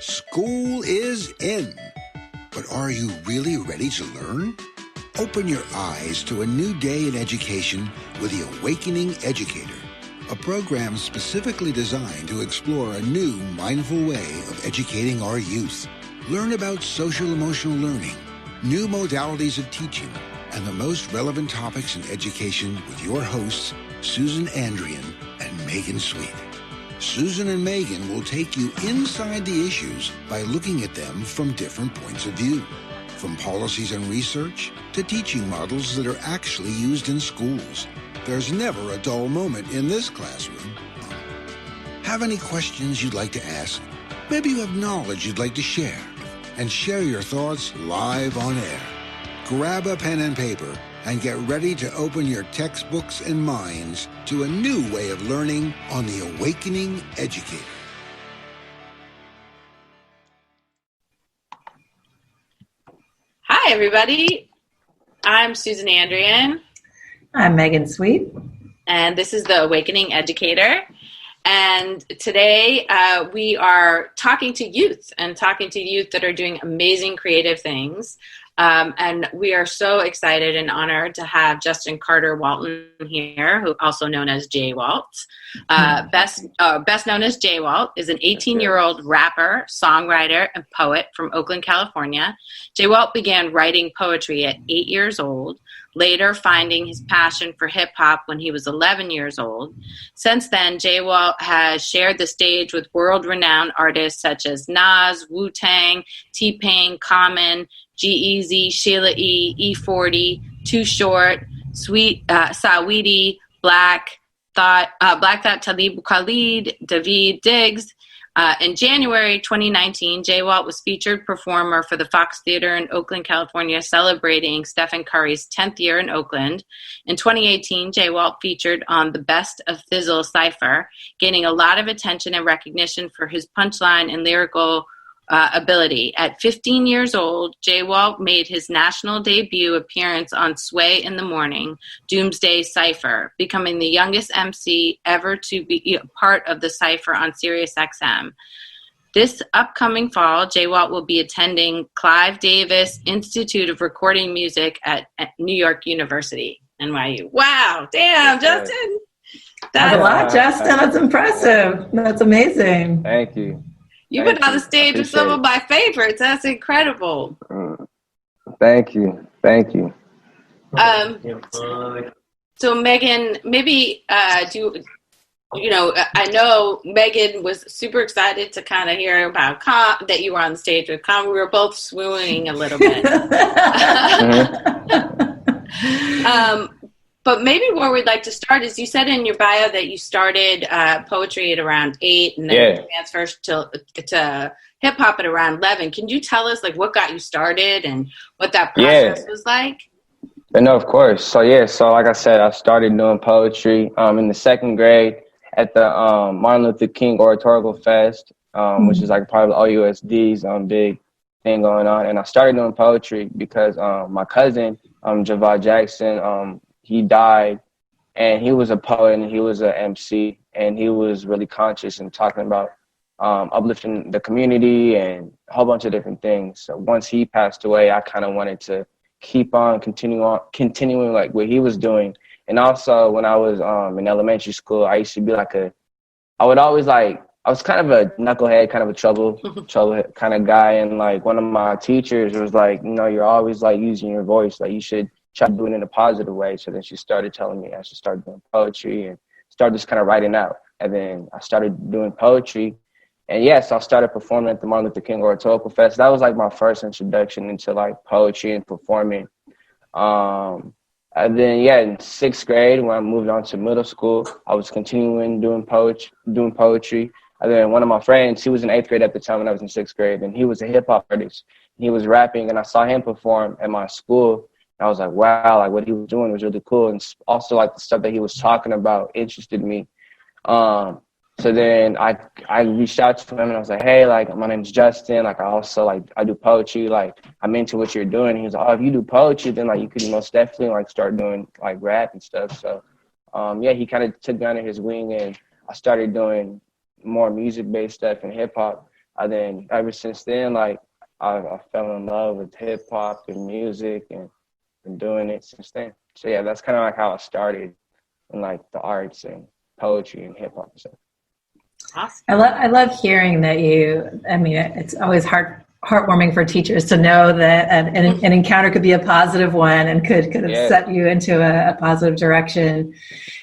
School is in. But are you really ready to learn? Open your eyes to a new day in education with The Awakening Educator, a program specifically designed to explore a new, mindful way of educating our youth. Learn about social-emotional learning, new modalities of teaching, and the most relevant topics in education with your hosts, Susan Andrian and Megan Sweet. Susan and Megan will take you inside the issues by looking at them from different points of view, from policies and research to teaching models that are actually used in schools. There's never a dull moment in this classroom. Have any questions you'd like to ask? Maybe you have knowledge you'd like to share, and share your thoughts live on air. Grab a pen and paper and get ready to open your textbooks and minds to a new way of learning on The Awakening Educator. Hi, everybody. I'm Susan Andrian. I'm Megan Sweet. And this is The Awakening Educator. And today we are talking to youth that are doing amazing creative things. And we are so excited and honored to have Justin Carter Walton here, who also known as Jay Walt. Best known as Jay Walt, is an 18-year-old rapper, songwriter, and poet from Oakland, California. Jay Walt began writing poetry at 8 years old, later finding his passion for hip-hop when he was 11 years old. Since then, Jay Walt has shared the stage with world-renowned artists such as Nas, Wu-Tang, T-Pain, Common, G-Eazy, Sheila E., E40, Too Short, Saweetie, Black Thought, Talib Khalid, David Diggs. In January 2019, Jay Walt was featured performer for the Fox Theater in Oakland, California, celebrating Stephen Curry's 10th year in Oakland. In 2018, Jay Walt featured on the Best of Fizzle Cypher, gaining a lot of attention and recognition for his punchline and lyrical ability. At 15 years old, Jay Walt made his national debut appearance on Sway in the Morning, Doomsday Cypher, becoming the youngest MC ever to be a part of the Cypher on SiriusXM. This upcoming fall, Jay Walt will be attending Clive Davis Institute of Recording Music at New York University, NYU. Wow, damn, Justin. That's a lot, Justin. That's impressive. That's amazing. Thank you. You've been on the stage with some of my favorites. That's incredible. Thank you. So Megan, maybe I know Megan was super excited to kind of hear about that you were on the stage with Common. We were both swooning a little bit. But maybe where we'd like to start is, you said in your bio that you started poetry at around 8 and then transferred to hip hop at around 11. Can you tell us what got you started and what that process was like? No, of course. So like I said, I started doing poetry in the second grade at the Martin Luther King Oratorical Fest, which is part of the OUSD's big thing going on. And I started doing poetry because my cousin, Javad Jackson, he died, and he was a poet and he was an MC, and he was really conscious and talking about uplifting the community and a whole bunch of different things. So once he passed away, I kind of wanted to keep on continuing what he was doing. And also when I was in elementary school, I used to be I was kind of a knucklehead, kind of a trouble kind of guy. And one of my teachers was you're always using your voice, you should try to do it in a positive way. So then she started telling me I should start doing poetry and start just kind of writing out. And then I started doing poetry. And so I started performing at the Martin Luther King Oratorical Fest. That was my first introduction into poetry and performing. And then in 6th grade, when I moved on to middle school, I was continuing doing poetry. And then one of my friends, he was in 8th grade at the time when I was in 6th grade, and he was a hip hop artist. He was rapping, and I saw him perform at my school. I was like, wow, what he was doing was really cool. And also the stuff that he was talking about interested me. So then I reached out to him and I was like, hey, my name's Justin. I also I do poetry. I'm into what you're doing. And he was like, oh, if you do poetry, then you could most definitely start doing rap and stuff. So he kind of took me under his wing, and I started doing more music-based stuff and hip hop. then ever since then, like I fell in love with hip hop and music and been doing it since then. So yeah, that's kind of like how I started in like the arts and poetry and hip hop and stuff. Awesome. I love hearing that it's always heartwarming for teachers to know that an encounter could be a positive one and could have set you into a positive direction.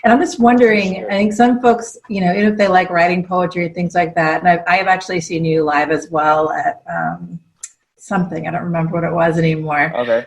And I'm just wondering, I think some folks, even if they like writing poetry, things like that, and I have actually seen you live as well at something. I don't remember what it was anymore. Okay.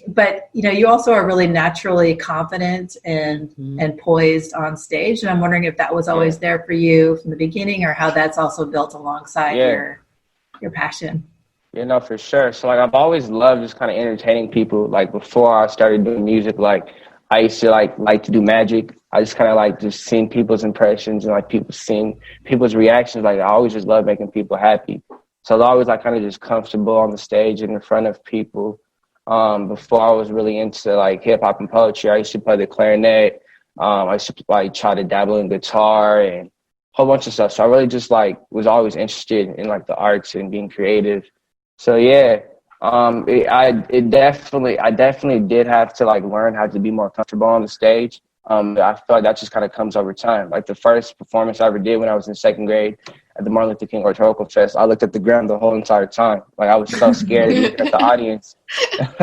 But you also are really naturally confident and poised on stage. And I'm wondering if that was always there for you from the beginning, or how that's also built alongside your passion. For sure. So like I've always loved just kind of entertaining people. Like before I started doing music, like I used to like to do magic. I just kind of like just seeing people's impressions and like people seeing people's reactions. Like I always just love making people happy. So I was always like kind of just comfortable on the stage and in front of people. Before I was really into like hip hop and poetry, I used to play the clarinet. I used to like try to dabble in guitar and a whole bunch of stuff. So I really just like was always interested in like the arts and being creative. So yeah, I definitely did have to like learn how to be more comfortable on the stage. I feel like that just kind of comes over time. Like the first performance I ever did when I was in second grade at the Martin Luther King Oratorical Fest, I looked at the ground the whole entire time. Like I was so scared of looking at the audience.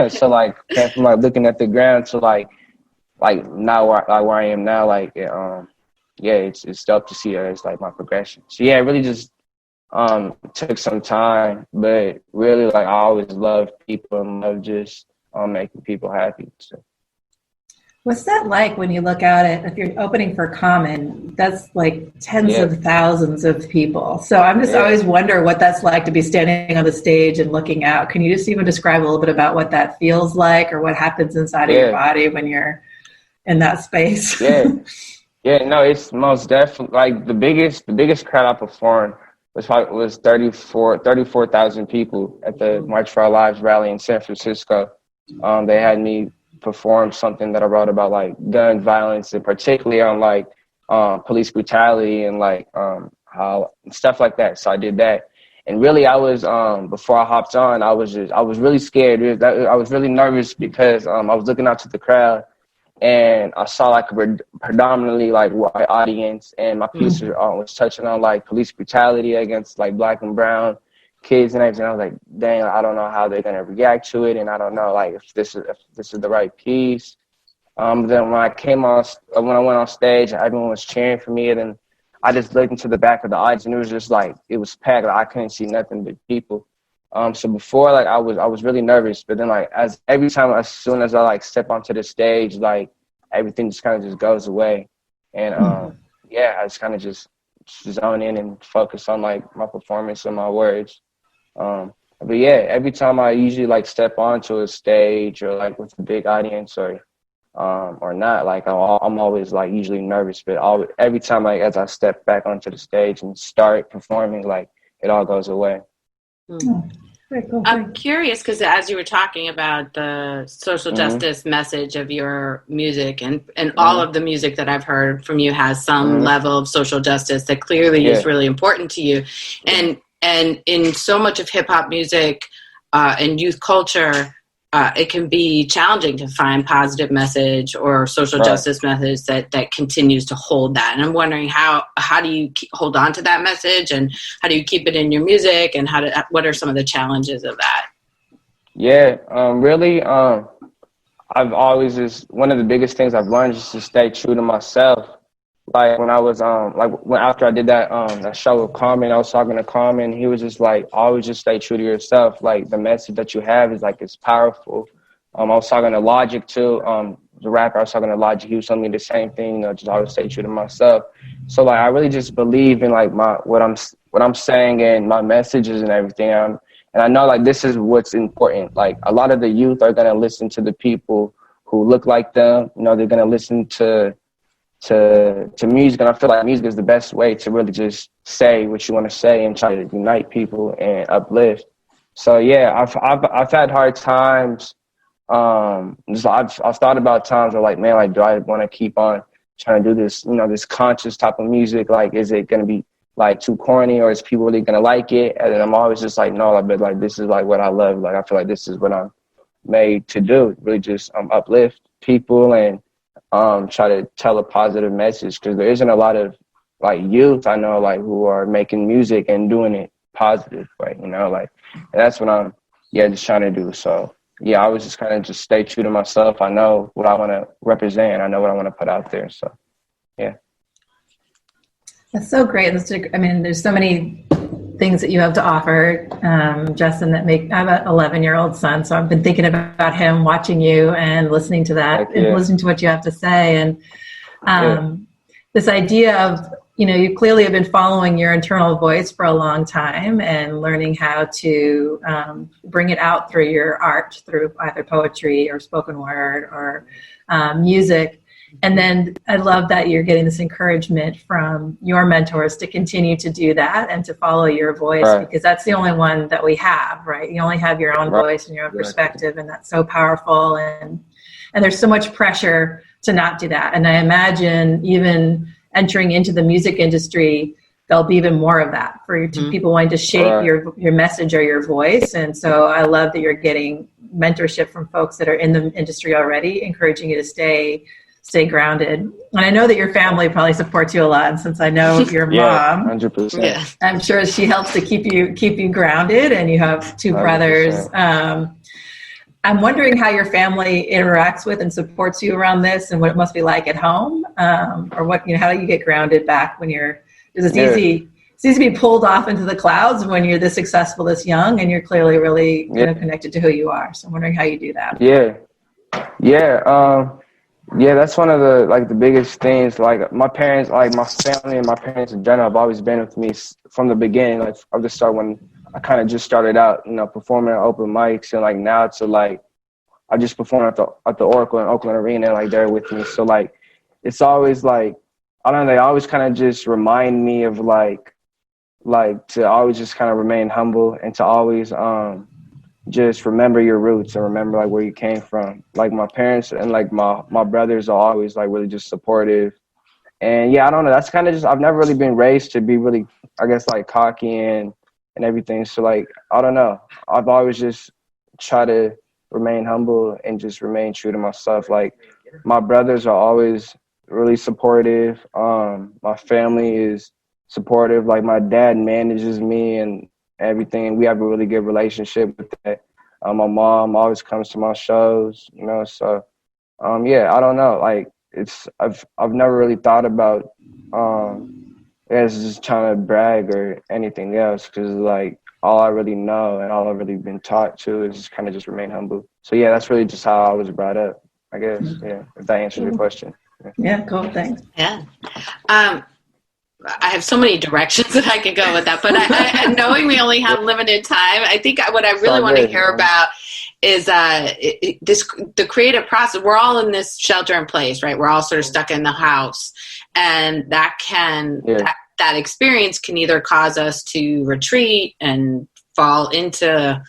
So like from like looking at the ground to like now where I am now, like it's dope to see it as like my progression. So yeah, it really just took some time, but really like I always loved people and love just making people happy. So. What's that like when you look at it? If you're opening for Common, that's like tens of thousands of people. So I'm just always wonder what that's like to be standing on the stage and looking out. Can you just even describe a little bit about what that feels like, or what happens inside of your body when you're in that space? It's most definitely like the biggest crowd I performed was 34,000 people at the March for Our Lives rally in San Francisco. They had me perform something that I wrote about like gun violence, and particularly on like police brutality and like how stuff like that. So I did that, and really I was before I hopped on, I was really scared. I was really nervous because I was looking out to the crowd and I saw like a predominantly like white audience, and my piece was touching on like police brutality against like Black and brown kids and everything. I was like, dang, I don't know how they're gonna react to it, and I don't know like if this is the right piece. Then when I went on stage, everyone was cheering for me, and then I just looked into the back of the audience, and it was just like it was packed. Like, I couldn't see nothing but people. So before, like I was really nervous, but then like as soon as I like step onto the stage, like everything just kind of just goes away, and I just kind of just zone in and focus on like my performance and my words. But yeah, every time I usually like step onto a stage or like with a big audience or not, like I'm always like usually nervous, but every time like as I step back onto the stage and start performing, like it all goes away. Very cool. I'm curious because as you were talking about the social justice message of your music, and all of the music that I've heard from you has some level of social justice that clearly is really important to you. And in so much of hip hop music and youth culture, it can be challenging to find positive message or social justice message that continues to hold that. And I'm wondering how do you hold on to that message, and how do you keep it in your music, and what are some of the challenges of that? Yeah, really, I've always one of the biggest things I've learned is to stay true to myself. Like when I was after I did that show with Carmen, I was talking to Carmen. He was just like, always just stay true to yourself. Like the message that you have is like it's powerful. I was talking to Logic too. The rapper, I was talking to Logic. He was telling me the same thing. Just always stay true to myself. So like I really just believe in like what I'm saying and my messages and everything. And I know like this is what's important. Like a lot of the youth are gonna listen to the people who look like them. They're gonna listen to music, and I feel like music is the best way to really just say what you want to say and try to unite people and uplift. So yeah, I've had hard times. I've thought about times where like, man, like do I want to keep on trying to do this, this conscious type of music? Like, is it gonna be like too corny, or is people really gonna like it? And then I'm always just like, no, but like this is like what I love. Like I feel like this is what I'm made to do. Really just uplift people and try to tell a positive message, because there isn't a lot of like youth I know like who are making music and doing it positive, right? You know, like, and that's what I'm just trying to do. So yeah, I was just kind of just stay true to myself. I know what I want to represent. I know what I want to put out there. So yeah. That's so great. I mean, there's so many things that you have to offer, Justin, I have an 11-year-old son, so I've been thinking about him, watching you and listening to that and listening to what you have to say. And this idea of, you clearly have been following your internal voice for a long time and learning how to bring it out through your art, through either poetry or spoken word or music. And then I love that you're getting this encouragement from your mentors to continue to do that and to follow your voice, because that's the only one that we have, right? You only have your own voice and your own perspective, and that's so powerful. And there's so much pressure to not do that. And I imagine even entering into the music industry, there'll be even more of that for people wanting to shape your message or your voice. And so I love that you're getting mentorship from folks that are in the industry already, encouraging you to stay grounded. And I know that your family probably supports you a lot. And since I know your mom, 100%. I'm sure she helps to keep you grounded, and you have two 100%. Brothers. I'm wondering how your family interacts with and supports you around this, and what it must be like at home, or what, how do you get grounded back when it's easy to be pulled off into the clouds when you're this successful, this young, and you're clearly really connected to who you are. So I'm wondering how you do that. Yeah, that's one of the biggest things. Like my parents, like my family and my parents in general have always been with me from the beginning. Like of the start, when I kind of just started out, performing at open mics, and like now to like I just perform at the Oracle in Oakland Arena, and like they're with me. So like it's always like, I don't know, they always kind of just remind me of like to always just kind of remain humble, and to always just remember your roots and remember like where you came from. Like my parents and like my brothers are always like really just supportive. And yeah, I don't know, that's kind of just, I've never really been raised to be really, I guess, like cocky and everything. So like, I don't know, I've always just try to remain humble and just remain true to myself. Like my brothers are always really supportive. My family is supportive. Like my dad manages me and everything. We have a really good relationship with that. My mom always comes to my shows, so I don't know, like I've never really thought about as just trying to brag or anything else, because like all I really know and all I've really been taught to is just kind of just remain humble. So yeah, that's really just how I was brought up, I guess. Yeah, if that answers your question. Yeah, cool, thanks. Yeah. I have so many directions that I could go with that, but I knowing we only have limited time, I think what I really want to hear about is the creative process. We're all in this shelter in place, right? We're all sort of stuck in the house, and that that experience can either cause us to retreat and fall into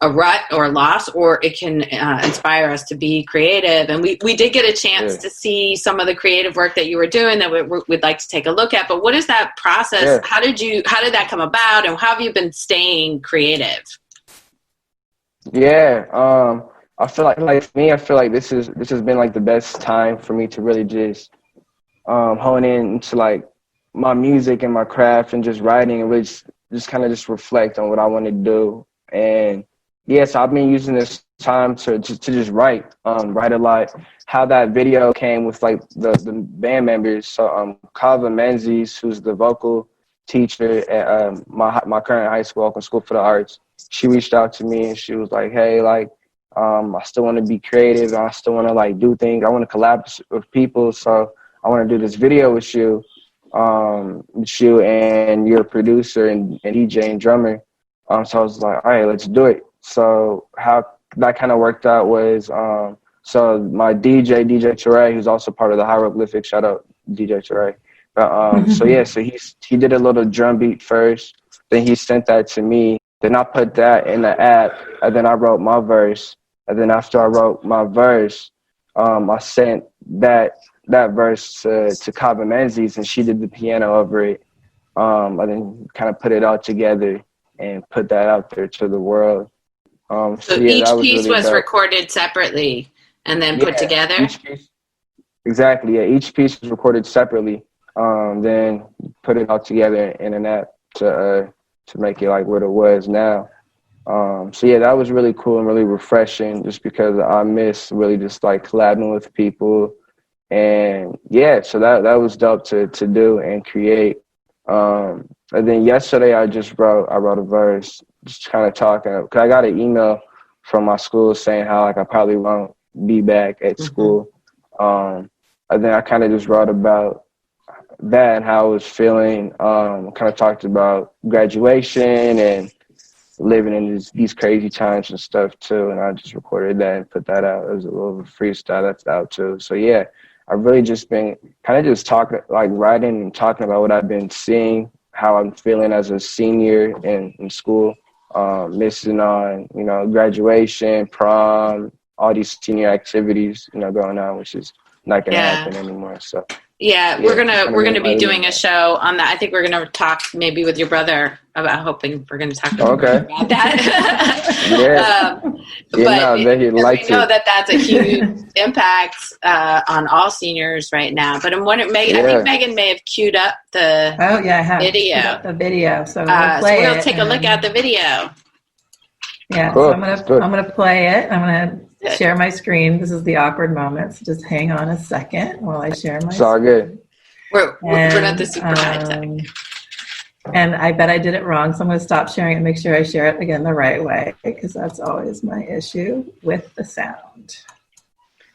a rut or loss, or it can inspire us to be creative. And we did get a chance to see some of the creative work that you were doing that we'd like to take a look at. But what is that process? How did that come about, and how have you been staying creative? I feel like for me, I feel like this has been like the best time for me to really just hone in to like my music and my craft and just writing, and really just kind of just reflect on what I want to do. And yes, I've been using this time to just write a lot. How that video came with like the band members. So Kava Menzies, who's the vocal teacher at my current high school, Oakland School for the Arts, she reached out to me and she was like, hey, like I still want to be creative. I still want to like do things. I want to collab with people. So I want to do this video with you and your producer and DJ and drummer. So I was like, all right, let's do it. So how that kind of worked out was, so my DJ Teray, who's also part of the Hieroglyphic, shout out DJ Teray. So he did a little drum beat first, then he sent that to me. Then I put that in the app, and then I wrote my verse. And then after I wrote my verse, I sent that verse to Kava Menzies, and she did the piano over it. I then kind of put it all together and put that out there to the world. So yeah, each that was piece really was dope. recorded separately and then put together? Each piece, exactly, yeah. Each piece was recorded separately, then put it all together in an app to make it like what it was now. So yeah, that was really cool and really refreshing just because I miss really just like collabing with people. And yeah, so that was dope to do and create. And then yesterday I wrote a verse just kind of talking, because I got an email from my school saying how like I probably won't be back at school. And then I kind of just wrote about that and how I was feeling. Kind of talked about graduation and living in these crazy times and stuff too. And I just recorded that and put that out. It was a little freestyle that's out too. So yeah, I've really just been kind of just talking, like writing and talking about what I've been seeing, how I'm feeling as a senior in school, missing on, graduation, prom, all these senior activities, going on, which is not going to happen anymore. So yeah, we're gonna be doing a show on that. I think we're gonna talk maybe with your brother about hoping we're gonna talk about that. But we know that's a huge impact on all seniors right now. But I think Megan may have queued up the video. So we'll take a look at the video. Yeah, cool. So I'm gonna play it. I'm gonna share my screen. This is the awkward moment, so just hang on a second while I share my. It's all good. We're not the super high tech. And I bet I did it wrong, so I'm going to stop sharing and make sure I share it again the right way, because that's always my issue with the sound.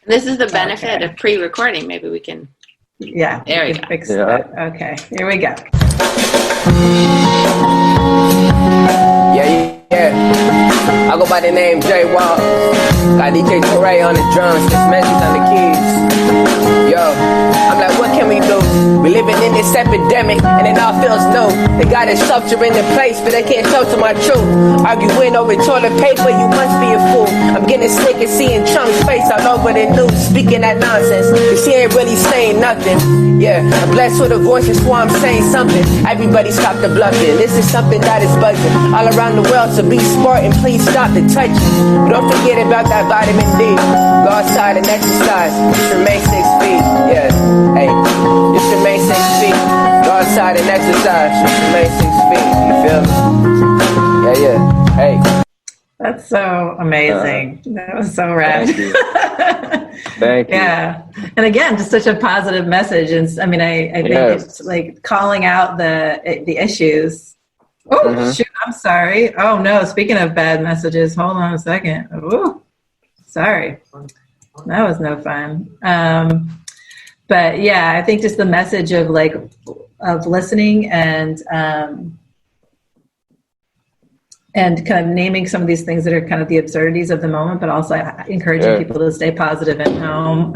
This is the benefit of pre-recording. Maybe we can. Yeah, there we go. Fix that. Okay, here we go. I go by the name Jay Wall. Got DK Torre on the drums, this message on the keys. Yo, I'm like, what can we do? We living in this epidemic, and it all feels new. They got a shelter in the place, but they can't shelter my truth. Arguing over toilet paper, you must be a fool. I'm getting sick and seeing Trump's face all over the news, speaking that nonsense. Cause he ain't really saying nothing. Yeah, I'm blessed with a voice, that's why I'm saying something. Everybody stop the bluffing. This is something that is buzzing all around the world, so be smart and please stop the touching. But don't forget about that vitamin D. Go outside and exercise. Just remain 6 feet. Yeah, hey, just remain 6 feet. Go outside and exercise. Just remain 6 feet. You feel me? Yeah. Hey. That's so amazing. That was so rad. Thank you. Thank you. Yeah. And again, just such a positive message. And I mean, I think it's like calling out the issues. Oh, shoot, I'm sorry. Oh, no, speaking of bad messages, hold on a second. Oh, sorry. That was no fun. But yeah, I think just the message of listening and kind of naming some of these things that are kind of the absurdities of the moment, but also encouraging people to stay positive at home.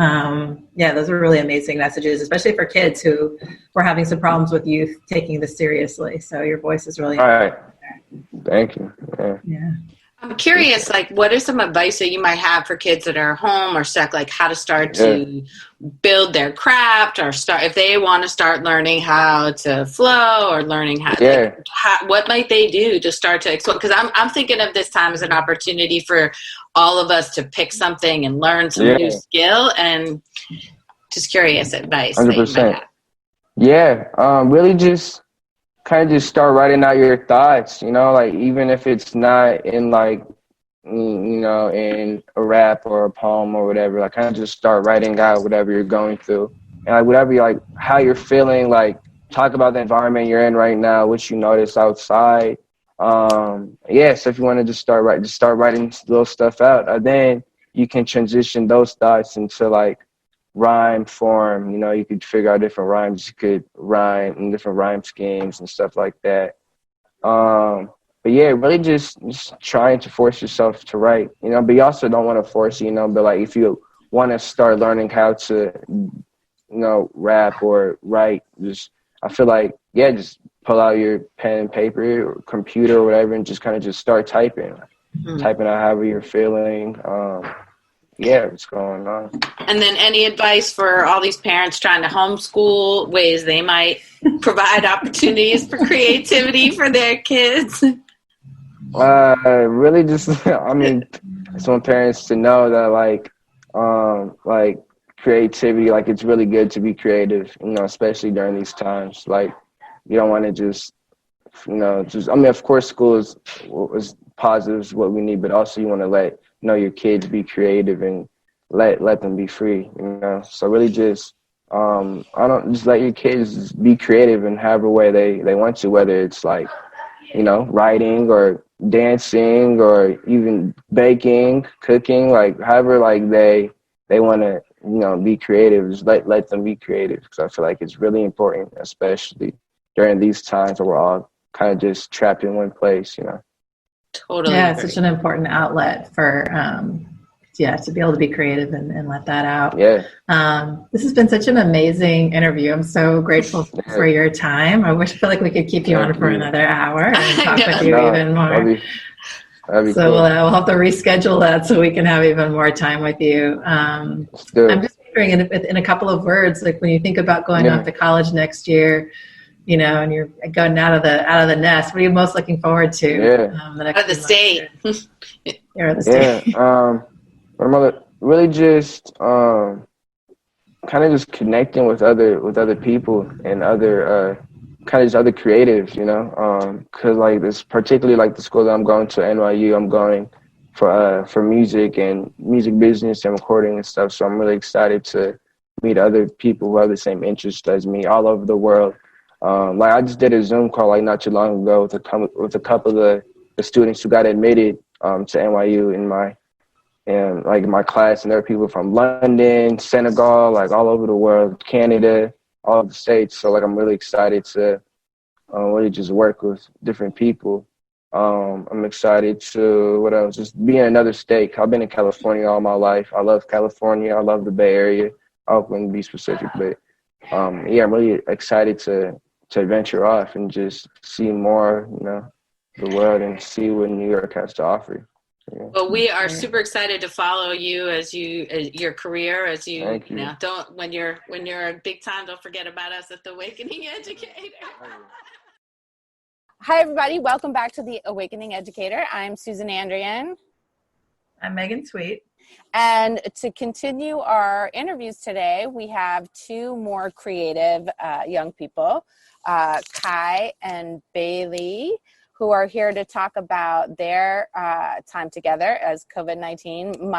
Those are really amazing messages, especially for kids who were having some problems with youth taking this seriously. So your voice is really important. Thank you. Yeah. I'm curious, what are some advice that you might have for kids that are home or stuck, how to start to build their craft, or if they want to start learning how to flow or learning what might they do to start to explore? Because I'm thinking of this time as an opportunity for all of us to pick something and learn some new skill, and just curious advice. 100%. Really just kind of just start writing out your thoughts, even if it's not in in a rap or a poem or whatever, kind of just start writing out whatever you're going through, and whatever how you're feeling, talk about the environment you're in right now, what you notice outside. So if you want to just start writing little stuff out, and then you can transition those thoughts into rhyme form. You could figure out different rhymes. You could rhyme in different rhyme schemes and stuff like that. Really just trying to force yourself to write, but you also don't want to force it, but if you want to start learning how to, rap or write, I feel just pull out your pen and paper or computer or whatever and just kind of just start typing, typing out however you're feeling. yeah, what's going on. And then any advice for all these parents trying to homeschool, ways they might provide opportunities for creativity for their kids? Really just, I mean, I just want parents to know that like creativity, like it's really good to be creative, you know, especially during these times. Like you don't want to just, you know, just, I mean, of course school is positive is what we need, but also you want to let, you know, your kids be creative and let them be free, you know. So really just, I don't just let your kids be creative and however way they want to, whether it's like, you know, writing or dancing or even baking, cooking, like however like they want to, you know, be creative. Just let them be creative, because I feel like it's really important, especially during these times where we're all kind of just trapped in one place, you know. Totally. Yeah, it's such an important outlet for to be able to be creative and let that out. Yeah. This has been such an amazing interview. I'm so grateful for your time. I feel like we could keep you on for another hour and talk with you even more. That'd be So cool. we'll have to reschedule that so we can have even more time with you. I'm just wondering, in a couple of words, like when you think about going off to college next year, you know, and you're going out of the nest, what are you most looking forward to? Out of the state. Out of the state. Yeah. Really just kind of just connecting with other people and other kind of just other creatives, you know, because like this, particularly like the school that I'm going to, NYU, I'm going for music and music business and recording and stuff. So I'm really excited to meet other people who have the same interests as me all over the world. Like I just did a Zoom call like not too long ago with a couple of the students who got admitted to NYU in my class, and there are people from London, Senegal, like all over the world, Canada, all of the states. So like I'm really excited to really just work with different people. I'm excited to just be in another state. I've been in California all my life. I love California. I love the Bay Area, Oakland to be specific. But I'm really excited to venture off and just see more, you know, the world and see what New York has to offer. Yeah. Well, we are super excited to follow you as your career, as you know, when you're big time, don't forget about us at the Awakening Educator. Hi, everybody. Welcome back to the Awakening Educator. I'm Susan Andrian. I'm Megan Sweet. And to continue our interviews today, we have two more creative young people, Kai and Bailey, who are here to talk about their time together as COVID-19.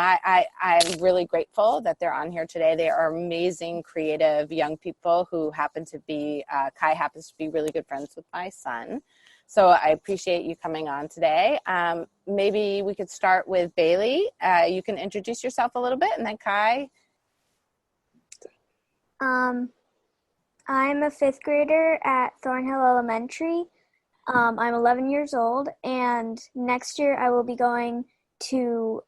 I'm really grateful that they're on here today. They are amazing, creative young people who happen to be, Kai happens to be really good friends with my son. So I appreciate you coming on today. Maybe we could start with Bailey. You can introduce yourself a little bit, and then Kai. I'm a fifth grader at Thornhill Elementary. I'm 11 years old, and next year I will be going to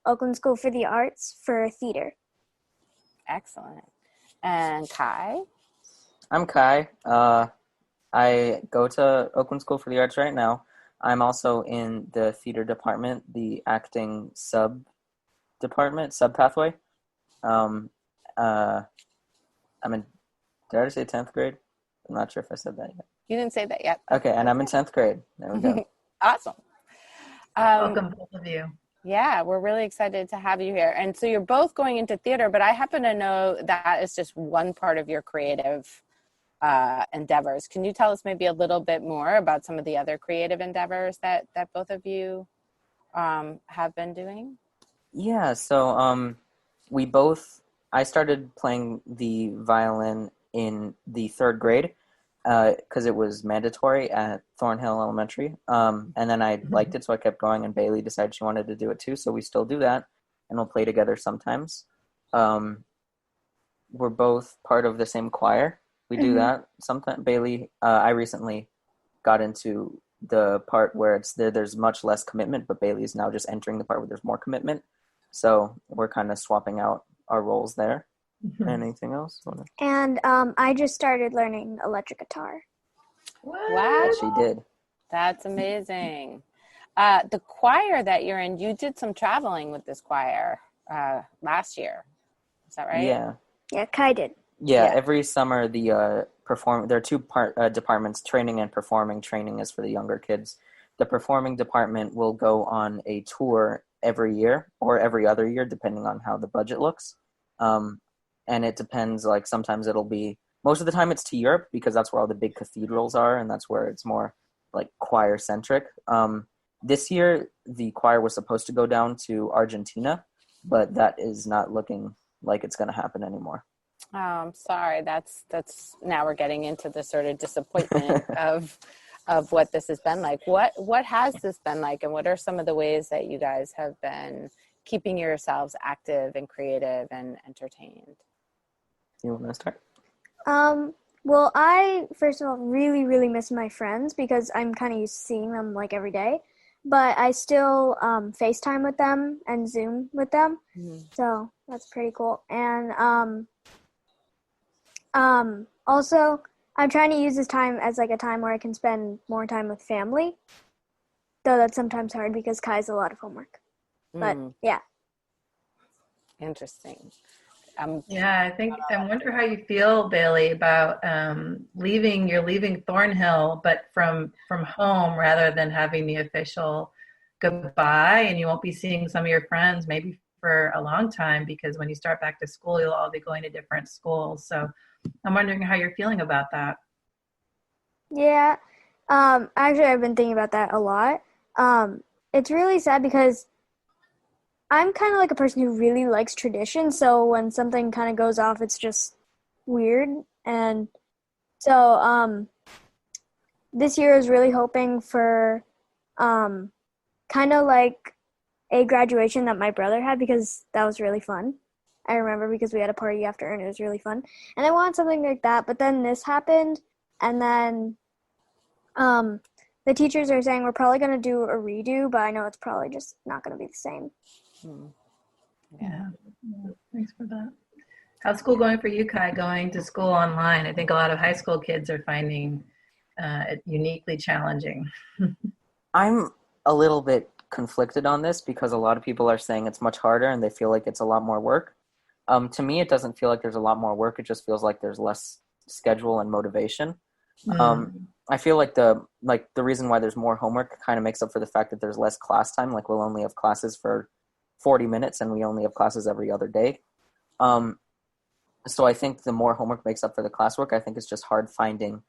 Oakland School for the Arts for theater. Excellent. And Kai? I'm Kai. I go to Oakland School for the Arts right now. I'm also in the theater department, the acting sub pathway. I'm in, did I say 10th grade? I'm not sure if I said that yet. You didn't say that yet. Okay, and I'm in 10th grade. There we go. Awesome. Welcome, both of you. Yeah, we're really excited to have you here. And so you're both going into theater, but I happen to know that is just one part of your creative endeavors. Can you tell us maybe a little bit more about some of the other creative endeavors that both of you have been doing? Yeah, so I started playing the violin in the third grade because it was mandatory at Thornhill Elementary. And then I liked it, so I kept going, and Bailey decided she wanted to do it too, so we still do that, and we'll play together sometimes. We're both part of the same choir. We do that sometimes. Bailey, I recently got into the part where there's much less commitment, but Bailey's now just entering the part where there's more commitment. So we're kind of swapping out our roles there. Anything else? And I just started learning electric guitar. Wow. Yeah, she did. That's amazing. The choir that you're in, you did some traveling with this choir. last year. Is that right? Yeah. Yeah, Kai did. Yeah, Yeah. every summer there are two departments, training and performing. Training is for the younger kids. The performing department will go on a tour every year or every other year, depending on how the budget looks. And it depends, like sometimes it'll be, most of the time it's to Europe because that's where all the big cathedrals are and that's where it's more like choir centric. This year, the choir was supposed to go down to Argentina, but that is not looking like it's going to happen anymore. Oh, I'm sorry. That's now we're getting into the sort of disappointment of what this has been like. What has this been like, and what are some of the ways that you guys have been keeping yourselves active and creative and entertained? You want to start? Well, I first of all really, really miss my friends because I'm kind of used to seeing them like every day. But I still FaceTime with them and Zoom with them, so that's pretty cool. And also, I'm trying to use this time as like a time where I can spend more time with family, though that's sometimes hard because Kai's a lot of homework. But yeah. Interesting. Yeah, I wonder how you feel, Bailey, about you're leaving Thornhill, but from home rather than having the official goodbye, and you won't be seeing some of your friends maybe for a long time because when you start back to school, you'll all be going to different schools. So I'm wondering how you're feeling about that. Yeah. Actually, I've been thinking about that a lot. It's really sad because I'm kind of like a person who really likes tradition, so when something kind of goes off, it's just weird. And so this year I was really hoping for kind of like a graduation that my brother had because that was really fun. I remember because we had a party after and it was really fun. And I wanted something like that, but then this happened, and then the teachers are saying we're probably going to do a redo, but I know it's probably just not going to be the same. Yeah. Thanks for that. How's school going for you, Kai, going to school online? I think a lot of high school kids are finding it uniquely challenging. I'm a little bit conflicted on this because a lot of people are saying it's much harder and they feel like it's a lot more work. To me, it doesn't feel like there's a lot more work. It just feels like there's less schedule and motivation. I feel like the reason why there's more homework kind of makes up for the fact that there's less class time. Like we'll only have classes for 40 minutes and we only have classes every other day. So I think the more homework makes up for the classwork. I think it's just hard finding,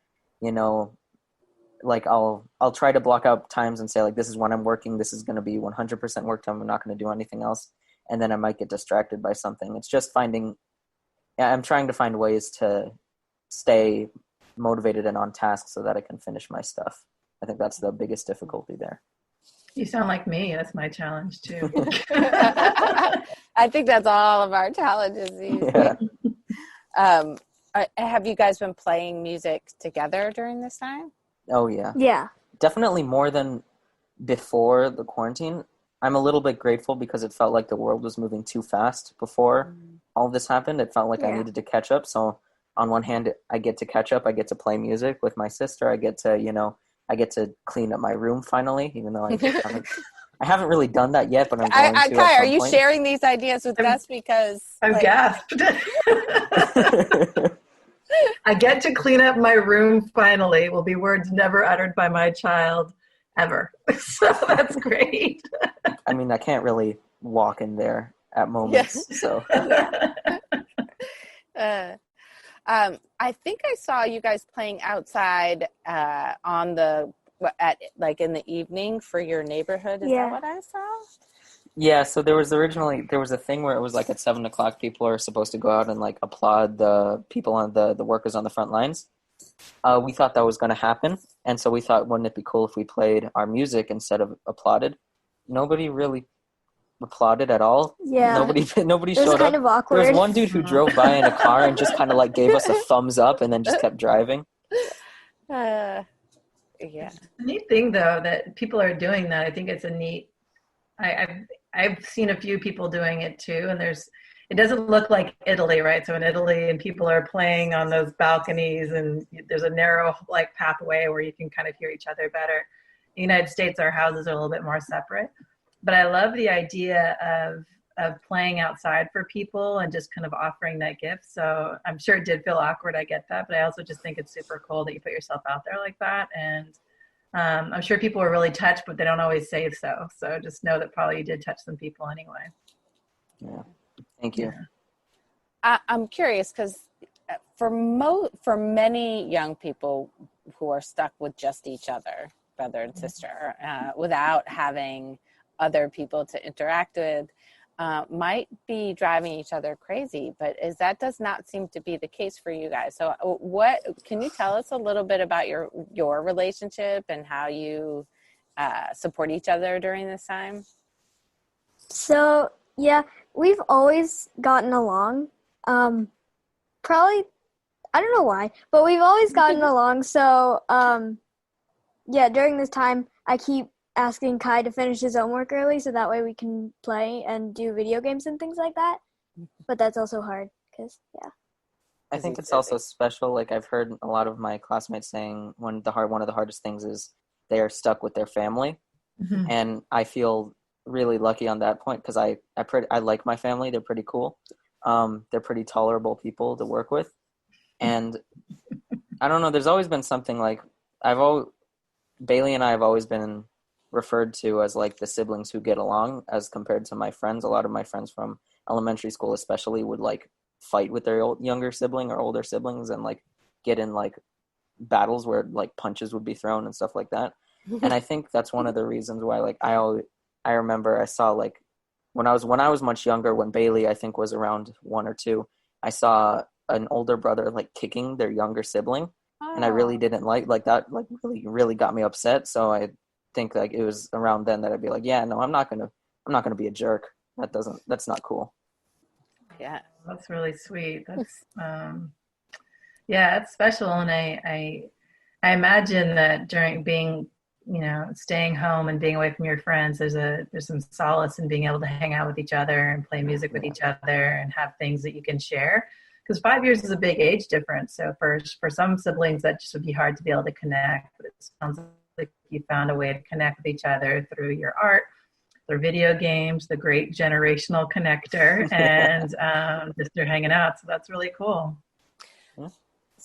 like I'll try to block out times and say like, this is when I'm working. This is going to be 100% work time. I'm not going to do anything else. And then I might get distracted by something. It's just I'm trying to find ways to stay motivated and on task so that I can finish my stuff. I think that's the biggest difficulty there. You sound like me. That's my challenge too. I think that's all of our challenges these days. Have you guys been playing music together during this time? Oh yeah. Yeah. Definitely more than before the quarantine. I'm a little bit grateful because it felt like the world was moving too fast before all this happened. It felt like I needed to catch up. So on one hand, I get to catch up. I get to play music with my sister. I get to, I get to clean up my room finally, even though I haven't really done that yet, but I'm going to. Kai, are you sharing these ideas with us? Because I've gasped. I get to clean up my room finally will be words never uttered by my child ever. So that's great. I mean, I can't really walk in there at moments. So. I think I saw you guys playing outside in the evening for your neighborhood. Is that what I saw? Yeah, so there was a thing where it was like at 7:00 people are supposed to go out and like applaud the people on the workers on the front lines. We thought that was going to happen, and so we thought, wouldn't it be cool if we played our music instead of applauded? Nobody really applauded at all. Yeah. Nobody showed up. It was kind of awkward. There was one dude who drove by in a car and just kind of like gave us a thumbs up and then just kept driving. Yeah. It's a neat thing though that people are doing that. I think it's a neat. I've seen a few people doing it too, and it doesn't look like Italy, right? So in Italy, and people are playing on those balconies, and there's a narrow like pathway where you can kind of hear each other better. In the United States, our houses are a little bit more separate, but I love the idea of of playing outside for people and just kind of offering that gift. So I'm sure it did feel awkward. I get that, but I also just think it's super cool that you put yourself out there like that. And I'm sure people were really touched, but they don't always say so. So just know that probably you did touch some people anyway. Yeah. Thank you. I'm curious because for many young people who are stuck with just each other, brother and sister, without having other people to interact with, might be driving each other crazy, but that does not seem to be the case for you guys. So what can you tell us a little bit about your relationship and how you support each other during this time? So, yeah, we've always gotten along. Probably, I don't know why, but we've always gotten along. So, yeah, during this time, I keep asking Kai to finish his homework early so that way we can play and do video games and things like that. But that's also hard because, yeah. I think it's also special. Like I've heard a lot of my classmates saying one of the hardest things is they are stuck with their family. Mm-hmm. And I feel really lucky on that point because I like my family. They're pretty cool. They're pretty tolerable people to work with. And I don't know, there's always been something like Bailey and I have always been referred to as like the siblings who get along as compared to my friends. A lot of my friends from elementary school especially would like fight with their younger sibling or older siblings and like get in like battles where like punches would be thrown and stuff like that. And I think that's one of the reasons why like I remember I saw like when I was much younger, when Bailey I think was around 1 or 2, I saw an older brother like kicking their younger sibling. Oh. And I really didn't like that, like really got me upset. So I think like it was around then that I'd be like, yeah, no, I'm not gonna be a jerk. That's not cool. Yeah, that's really sweet. That's yeah, it's special. And I imagine that during being, staying home and being away from your friends, there's some solace in being able to hang out with each other and play music with each other and have things that you can share. Because 5 years is a big age difference. So for some siblings, that just would be hard to be able to connect. But it sounds like you found a way to connect with each other through your art, through video games, the great generational connector, and just they're hanging out. So that's really cool.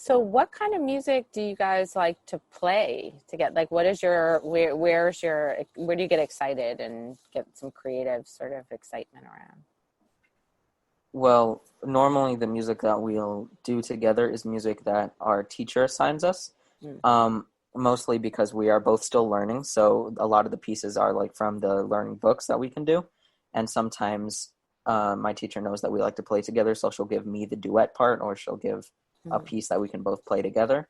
So what kind of music do you guys like to play to get, like, what is where do you get excited and get some creative sort of excitement around? Well, normally the music that we'll do together is music that our teacher assigns us, mostly because we are both still learning. So a lot of the pieces are like from the learning books that we can do. And sometimes my teacher knows that we like to play together, so she'll give me the duet part or she'll give a piece that we can both play together.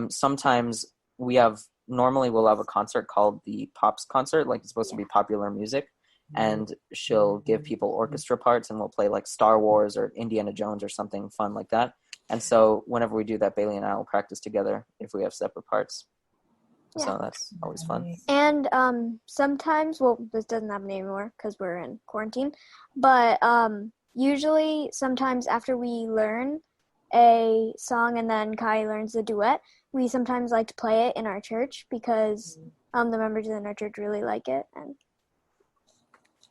Sometimes normally we'll have a concert called the Pops concert, like it's supposed to be popular music. And she'll give people orchestra parts and we'll play like Star Wars or Indiana Jones or something fun like that. And so whenever we do that, Bailey and I will practice together if we have separate parts. Yeah. So that's always fun. And sometimes, well, this doesn't happen anymore because we're in quarantine, but usually sometimes after we learn a song and then Kai learns the duet, we sometimes like to play it in our church because the members in our church really like it. And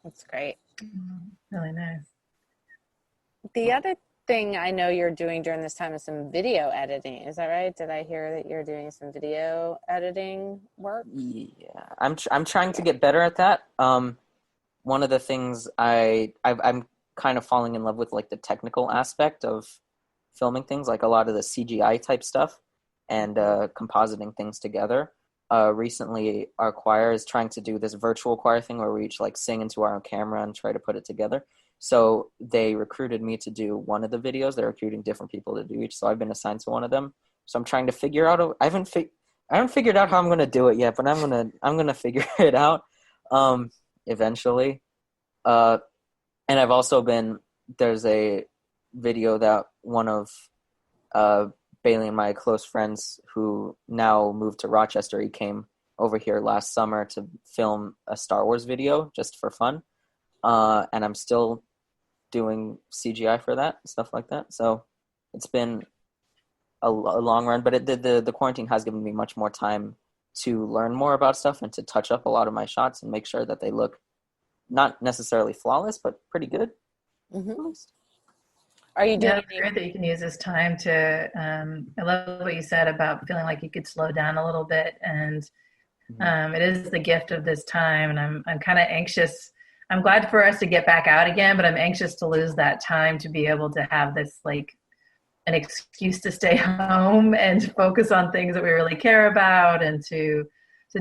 that's great. Really nice. The other thing I know you're doing during this time is some video editing. Is that right? Did I hear that you're doing some video editing work? Yeah, I'm trying to get better at that. One of the things I'm kind of falling in love with, like the technical aspect of filming things, like a lot of the CGI type stuff and compositing things together. Recently, our choir is trying to do this virtual choir thing where we each like sing into our own camera and try to put it together. So they recruited me to do one of the videos. They're recruiting different people to do each. So I've been assigned to one of them. So I'm trying to figure out. I haven't figured out how I'm going to do it yet, but I'm gonna figure it out eventually. And I've also there's a video that one of Bailey and my close friends who now moved to Rochester, he came over here last summer to film a Star Wars video just for fun. And I'm still doing CGI for that, stuff like that. So it's been a long run, but the quarantine has given me much more time to learn more about stuff and to touch up a lot of my shots and make sure that they look not necessarily flawless, but pretty good. Mm-hmm. Are you doing? Yeah, it's great that you can use this time to. I love what you said about feeling like you could slow down a little bit, and it is the gift of this time. And I'm kind of anxious. I'm glad for us to get back out again, but I'm anxious to lose that time to be able to have this like an excuse to stay home and focus on things that we really care about, and to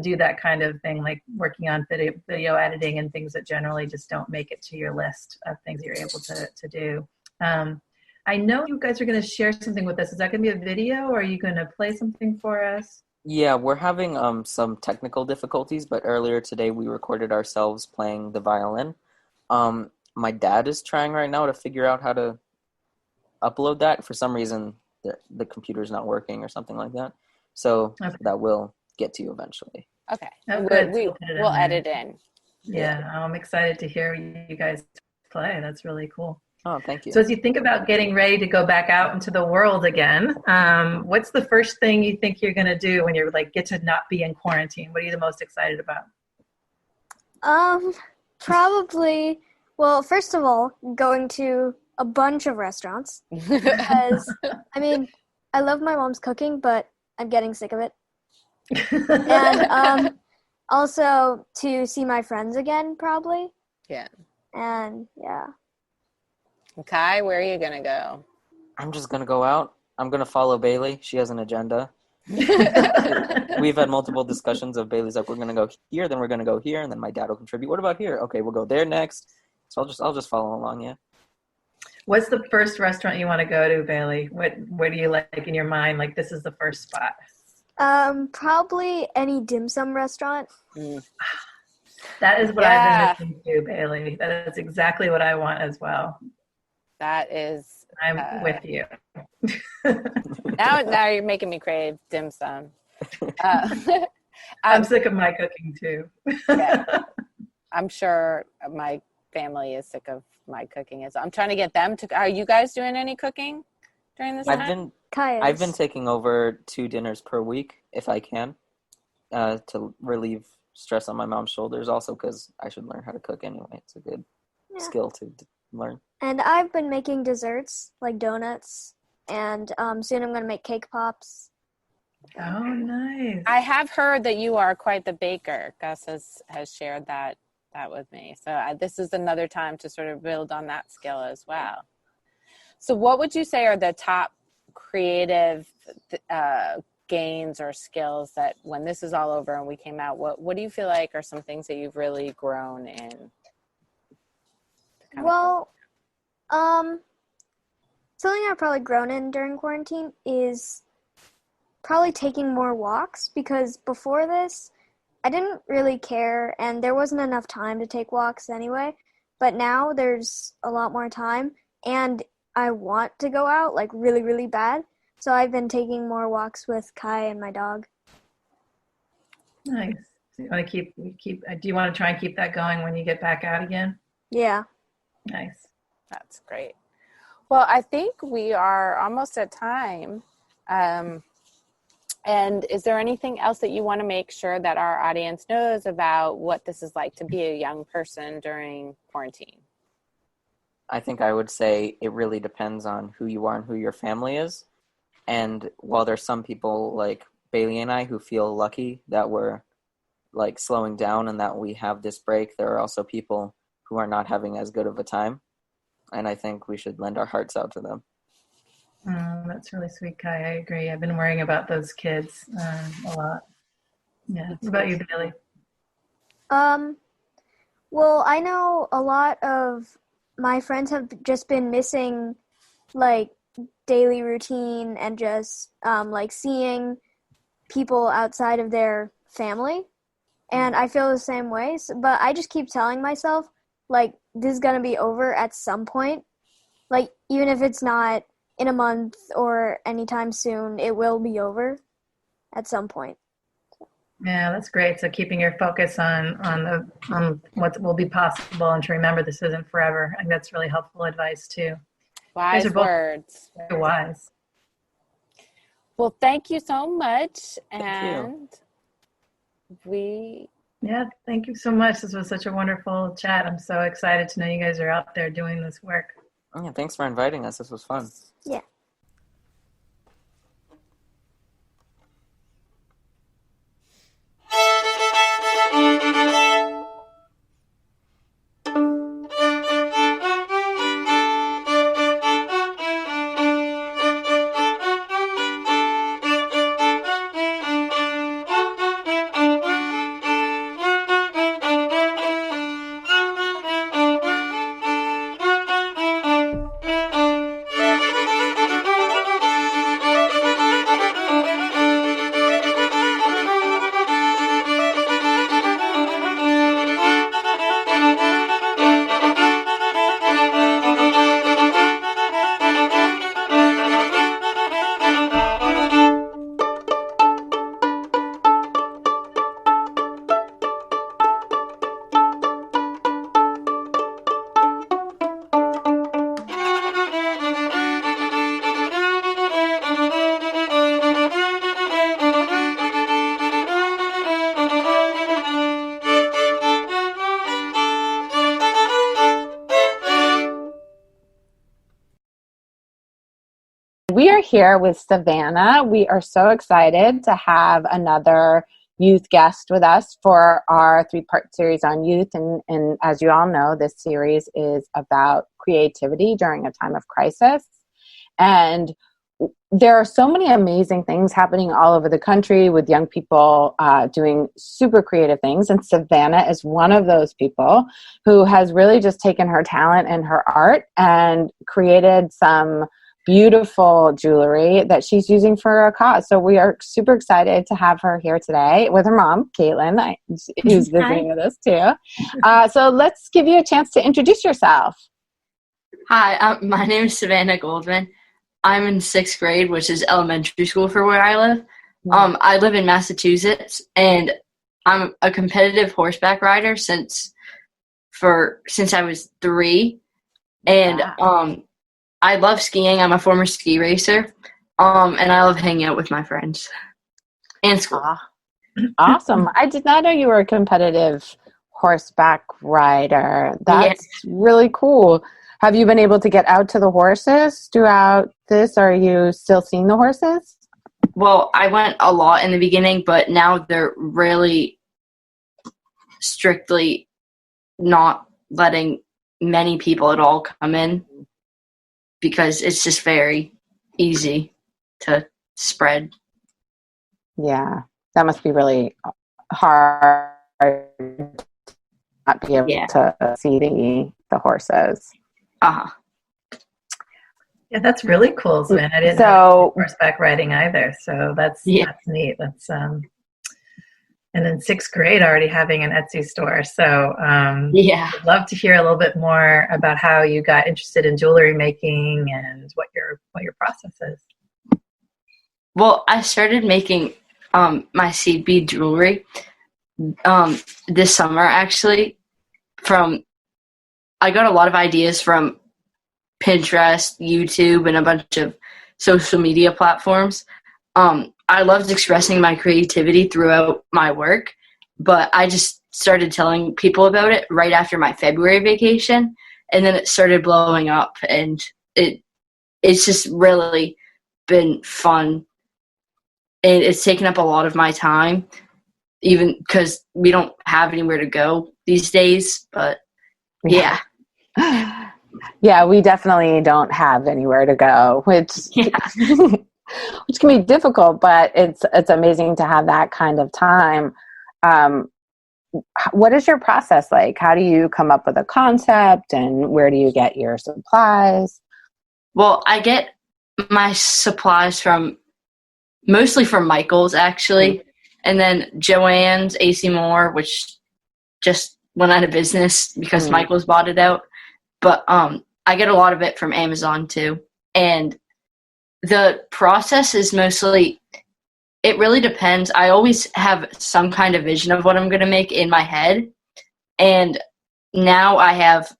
do that kind of thing, like working on video editing and things that generally just don't make it to your list of things that you're able to do. I know you guys are going to share something with us. Is that going to be a video, or are you going to play something for us? Yeah, we're having some technical difficulties, but earlier today we recorded ourselves playing the violin. My dad is trying right now to figure out how to upload that. For some reason, the computer's not working or something like that. So that will get to you eventually. Okay. We'll edit in. Yeah, I'm excited to hear you guys play. That's really cool. Oh, thank you. So as you think about getting ready to go back out into the world again, what's the first thing you think you're going to do when you're like, get to not be in quarantine? What are you the most excited about? Probably, well, first of all, going to a bunch of restaurants because, I mean, I love my mom's cooking, but I'm getting sick of it. And also to see my friends again, probably. Yeah. And yeah. Kai, where are you going to go? I'm just going to go out. I'm going to follow Bailey. She has an agenda. We've had multiple discussions of Bailey's like, we're going to go here, then we're going to go here, and then my dad will contribute. What about here? Okay, we'll go there next. So I'll just follow along, yeah. What's the first restaurant you want to go to, Bailey? What do you like in your mind? Like, this is the first spot. Probably any dim sum restaurant. That is what I've been missing too, Bailey. That is exactly what I want as well. That is. I'm with you. Now you're making me crave dim sum. I'm sick of my cooking too. Yeah. I'm sure my family is sick of my cooking as well. I'm trying to get them to. Are you guys doing any cooking during this time? I've been taking over 2 dinners per week if I can, to relieve stress on my mom's shoulders. Also, because I should learn how to cook anyway. It's a good skill to learn. And I've been making desserts like donuts, and soon I'm going to make cake pops. Oh, nice. I have heard that you are quite the baker. Gus has shared that with me. So this is another time to sort of build on that skill as well. So what would you say are the top creative gains or skills that when this is all over and we came out, what do you feel like are some things that you've really grown in? Well, something I've probably grown in during quarantine is probably taking more walks, because before this, I didn't really care and there wasn't enough time to take walks anyway. But now there's a lot more time and I want to go out like really, really bad. So I've been taking more walks with Kai and my dog. Nice. So you want to keep? Do you want to try and keep that going when you get back out again? Yeah. Nice. That's great. Well, I think we are almost at time. And is there anything else that you want to make sure that our audience knows about what this is like to be a young person during quarantine? I think I would say it really depends on who you are and who your family is. And while there's some people like Bailey and I who feel lucky that we're like slowing down and that we have this break, there are also people who are not having as good of a time. And I think we should lend our hearts out to them. That's really sweet, Kai. I agree. I've been worrying about those kids a lot. Yeah. What about you, Bailey? Well, I know a lot of my friends have just been missing like daily routine and just like seeing people outside of their family. And I feel the same way. But I just keep telling myself, like, this is going to be over at some point. Like, even if it's not in a month or anytime soon, it will be over at some point. Yeah, that's great. So keeping your focus on what will be possible and to remember this isn't forever. I think that's really helpful advice too. Wise words. Very wise. Well, thank you so much. Thank and you. Yeah, thank you so much. This was such a wonderful chat. I'm so excited to know you guys are out there doing this work. Yeah, thanks for inviting us. This was fun. Yeah. We are here with Savannah. We are so excited to have another youth guest with us for our 3-part series on youth. And as you all know, this series is about creativity during a time of crisis. And there are so many amazing things happening all over the country with young people doing super creative things. And Savannah is one of those people who has really just taken her talent and her art and created some beautiful jewelry that she's using for a cause. So we are super excited to have her here today with her mom, Caitlin, who's visiting with us too. So let's give you a chance to introduce yourself. Hi, my name is Savannah Goldman. I'm in 6th grade, which is elementary school for where I live. I live in Massachusetts, and I'm a competitive horseback rider since I was 3. And I love skiing. I'm a former ski racer, and I love hanging out with my friends and school. Awesome. I did not know you were a competitive horseback rider. That's really cool. Have you been able to get out to the horses throughout this? Are you still seeing the horses? Well, I went a lot in the beginning, but now they're really strictly not letting many people at all come in, because it's just very easy to spread. Yeah, that must be really hard to not be able to see the horses. Yeah, that's really cool, Savannah. I didn't know horseback riding either, so that's neat. That's and in 6th grade already having an Etsy store. So I'd love to hear a little bit more about how you got interested in jewelry making and what your process is. Well, I started making my seed bead jewelry this summer, actually. I got a lot of ideas from Pinterest, YouTube, and a bunch of social media platforms. I loved expressing my creativity throughout my work, but I just started telling people about it right after my February vacation, and then it started blowing up, and it's just really been fun, and it's taken up a lot of my time, even because we don't have anywhere to go these days, but yeah. Yeah, we definitely don't have anywhere to go, which which can be difficult, but it's amazing to have that kind of time. What is your process like? How do you come up with a concept, and where do you get your supplies? Well, I get my supplies mostly from Michael's, actually, and then Joann's, AC Moore, which just went out of business because Michael's bought it out. But I get a lot of it from Amazon too. And the process is mostly, it really depends. I always have some kind of vision of what I'm going to make in my head. And now I have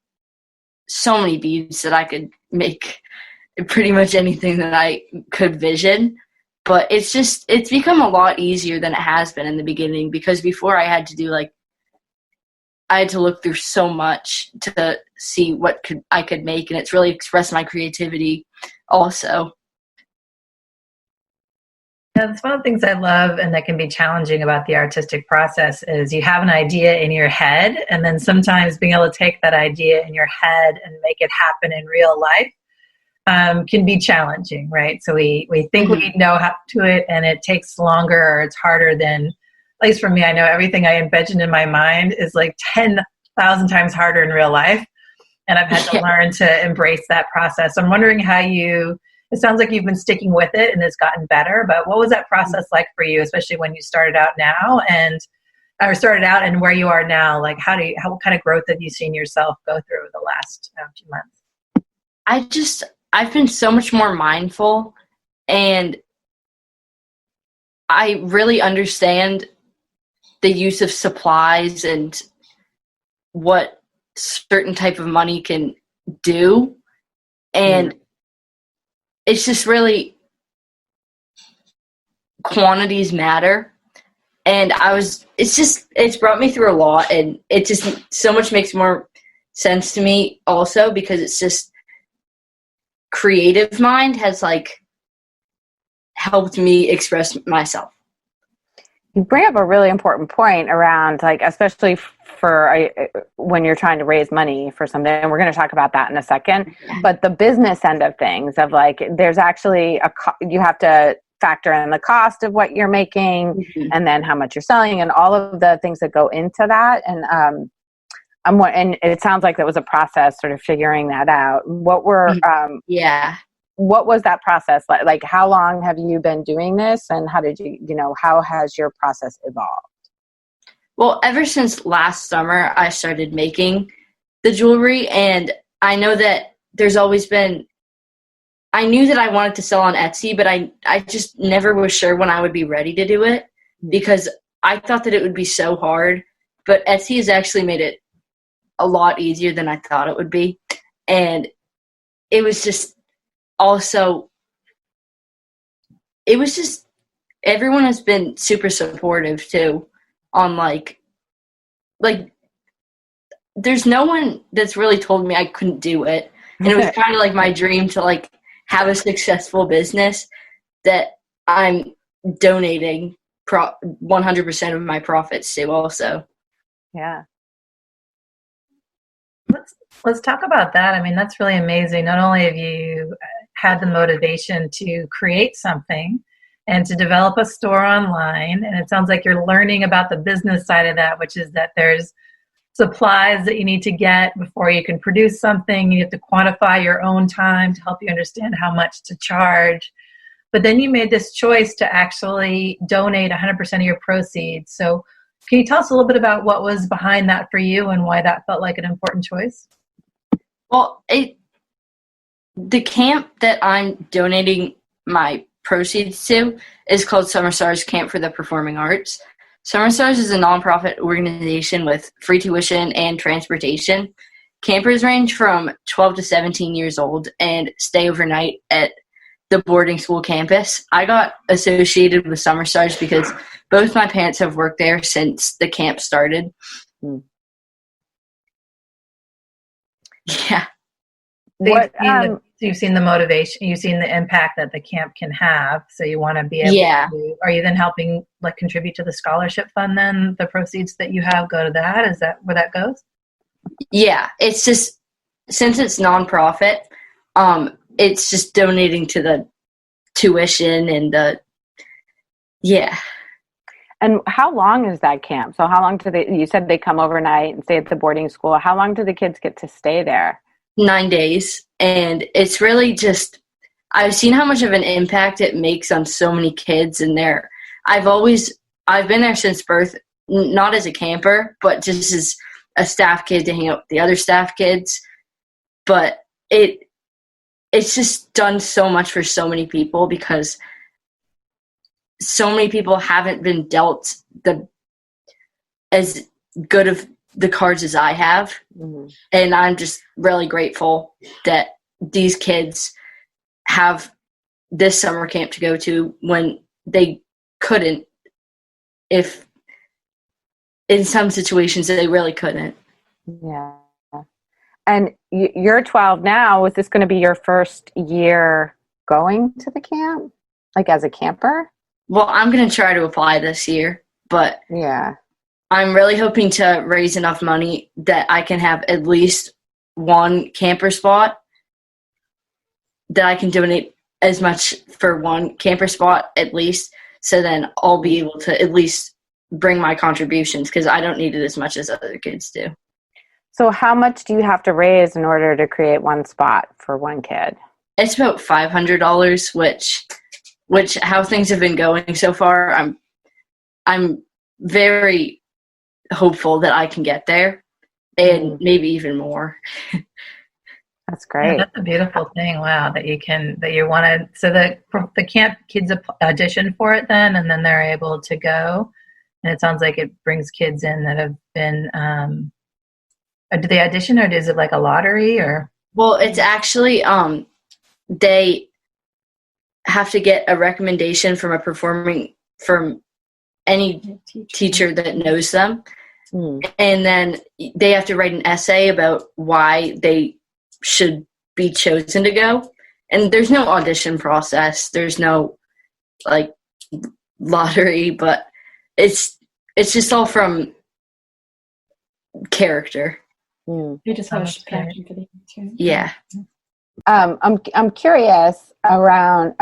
so many beads that I could make pretty much anything that I could vision. But it's become a lot easier than it has been in the beginning, because before I had to do like I had to look through so much to see what I could make, and it's really expressed my creativity also. Yeah, that's one of the things I love and that can be challenging about the artistic process is you have an idea in your head, and then sometimes being able to take that idea in your head and make it happen in real life can be challenging, right? So we think we know how to do it, and it takes longer or it's harder than, at least for me, I know everything I envision in my mind is like 10,000 times harder in real life. And I've had to learn to embrace that process. I'm wondering how it sounds like you've been sticking with it and it's gotten better, but what was that process like for you, especially when you started out and where you are now? Like what kind of growth have you seen yourself go through the last few months? I've been so much more mindful, and I really understand the use of supplies and what certain type of money can do. And it's just really, quantities matter. And it's brought me through a lot, and it just so much makes more sense to me also, because it's just creative mind has like helped me express myself. You bring up a really important point around, like, especially for when you're trying to raise money for something, and we're going to talk about that in a second, but the business end of things of like, there's actually you have to factor in the cost of what you're making and then how much you're selling and all of the things that go into that. And and it sounds like that was a process, sort of figuring that out. What was that process like? Like, how long have you been doing this, and how did how has your process evolved? Well, ever since last summer, I started making the jewelry, and I know that I knew that I wanted to sell on Etsy, but I just never was sure when I would be ready to do it, because I thought that it would be so hard, but Etsy has actually made it a lot easier than I thought it would be. And it was just everyone has been super supportive too, on like there's no one that's really told me I couldn't do it. And it was kind of like my dream to like have a successful business that I'm donating 100% of my profits to also. Yeah. Let's talk about that. I mean, that's really amazing. Not only have you had the motivation to create something and to develop a store online, and it sounds like you're learning about the business side of that, which is that there's supplies that you need to get before you can produce something. You have to quantify your own time to help you understand how much to charge. But then you made this choice to actually donate 100% of your proceeds. So can you tell us a little bit about what was behind that for you and why that felt like an important choice? Well, the camp that I'm donating my proceeds to is called Summer Stars Camp for the Performing Arts. Summer Stars is a nonprofit organization with free tuition and transportation. Campers range from 12 to 17 years old and stay overnight at the boarding school campus. I got associated with Summer Stars because both my parents have worked there since the camp started. Yeah. You've seen the motivation, you've seen the impact that the camp can have, so you want to be able to, are you then helping like contribute to the scholarship fund then? The proceeds that you have go to that? Is that where that goes? Yeah, it's just, since it's nonprofit, it's just donating to the tuition and And how long is that camp? So how long you said they come overnight and stay at the boarding school. How long do the kids get to stay there? 9 days. And it's really just, I've seen how much of an impact it makes on so many kids. And I've been there since birth, not as a camper, but just as a staff kid to hang out with the other staff kids. But it's just done so much for so many people, because so many people haven't been dealt as good of the cards as I have. Mm-hmm. And I'm just really grateful that these kids have this summer camp to go to when they couldn't if in some situations they really couldn't. Yeah. And you're 12 now. Was this going to be your first year going to the camp, like as a camper? Well, I'm going to try to apply this year, but yeah, I'm really hoping to raise enough money that I can have at least one camper spot, that I can donate as much for one camper spot at least, so then I'll be able to at least bring my contributions, because I don't need it as much as other kids do. So how much do you have to raise in order to create one spot for one kid? It's about $500, which how things have been going so far, I'm very hopeful that I can get there, and maybe even more. That's great. Yeah, that's a beautiful thing. Wow, that you want to. So the camp kids audition for it then, and then they're able to go. And it sounds like it brings kids in that have been. Do they audition, or is it like a lottery, or? Well, it's actually they have to get a recommendation from any teacher that knows them, and then they have to write an essay about why they should be chosen to go. And there's no audition process. There's no like lottery, but it's just all from character. You just have a passion for the answer. Yeah. I'm curious around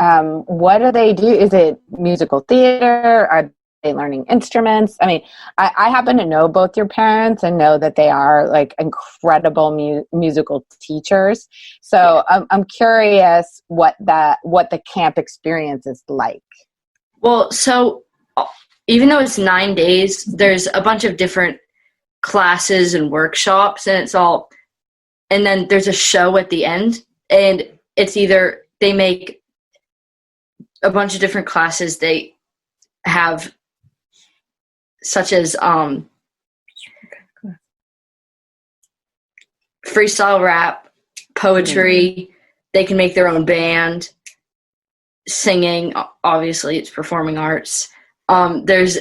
what do they do? Is it musical theater? Are they learning instruments? I mean, I happen to know both your parents and know that they are like incredible musical teachers. So I'm curious what the camp experience is like. Well, so even though it's 9 days, there's a bunch of different classes and workshops, and then there's a show at the end, and it's either they make a bunch of different classes they have, such as freestyle rap, poetry. They can make their own band, singing, obviously it's performing arts. There's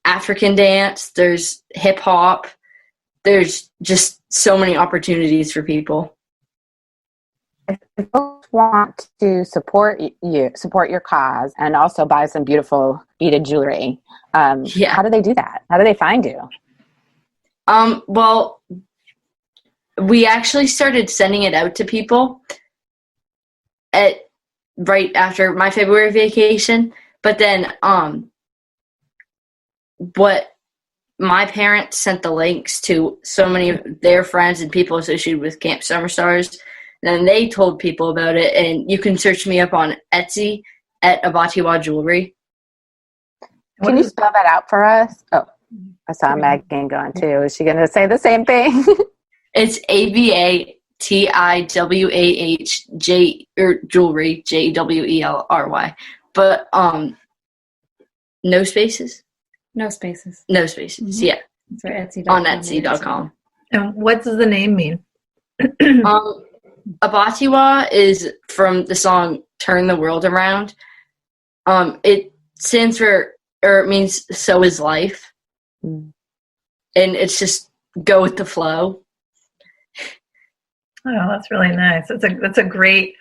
African dance, there's hip hop. There's just so many opportunities for people. If folks want to support your cause, and also buy some beautiful beaded jewelry, how do they do that? How do they find you? Well, we actually started sending it out to people right after my February vacation, but then my parents sent the links to so many of their friends and people associated with Camp Summer Stars. And then they told people about it, and you can search me up on Etsy at Abatiwa Jewelry. Can you spell that out for us? Oh, I saw Megan going too. Is she going to say the same thing? It's ABATIWAH jewelry, JWELRY. But no spaces. No spaces. No spaces. Yeah. So Etsy.com. On Etsy.com. And what does the name mean? Abatiwa is from the song "Turn the World Around." It stands for, or it means "so is life," and it's just go with the flow. Oh, that's really nice. That's a great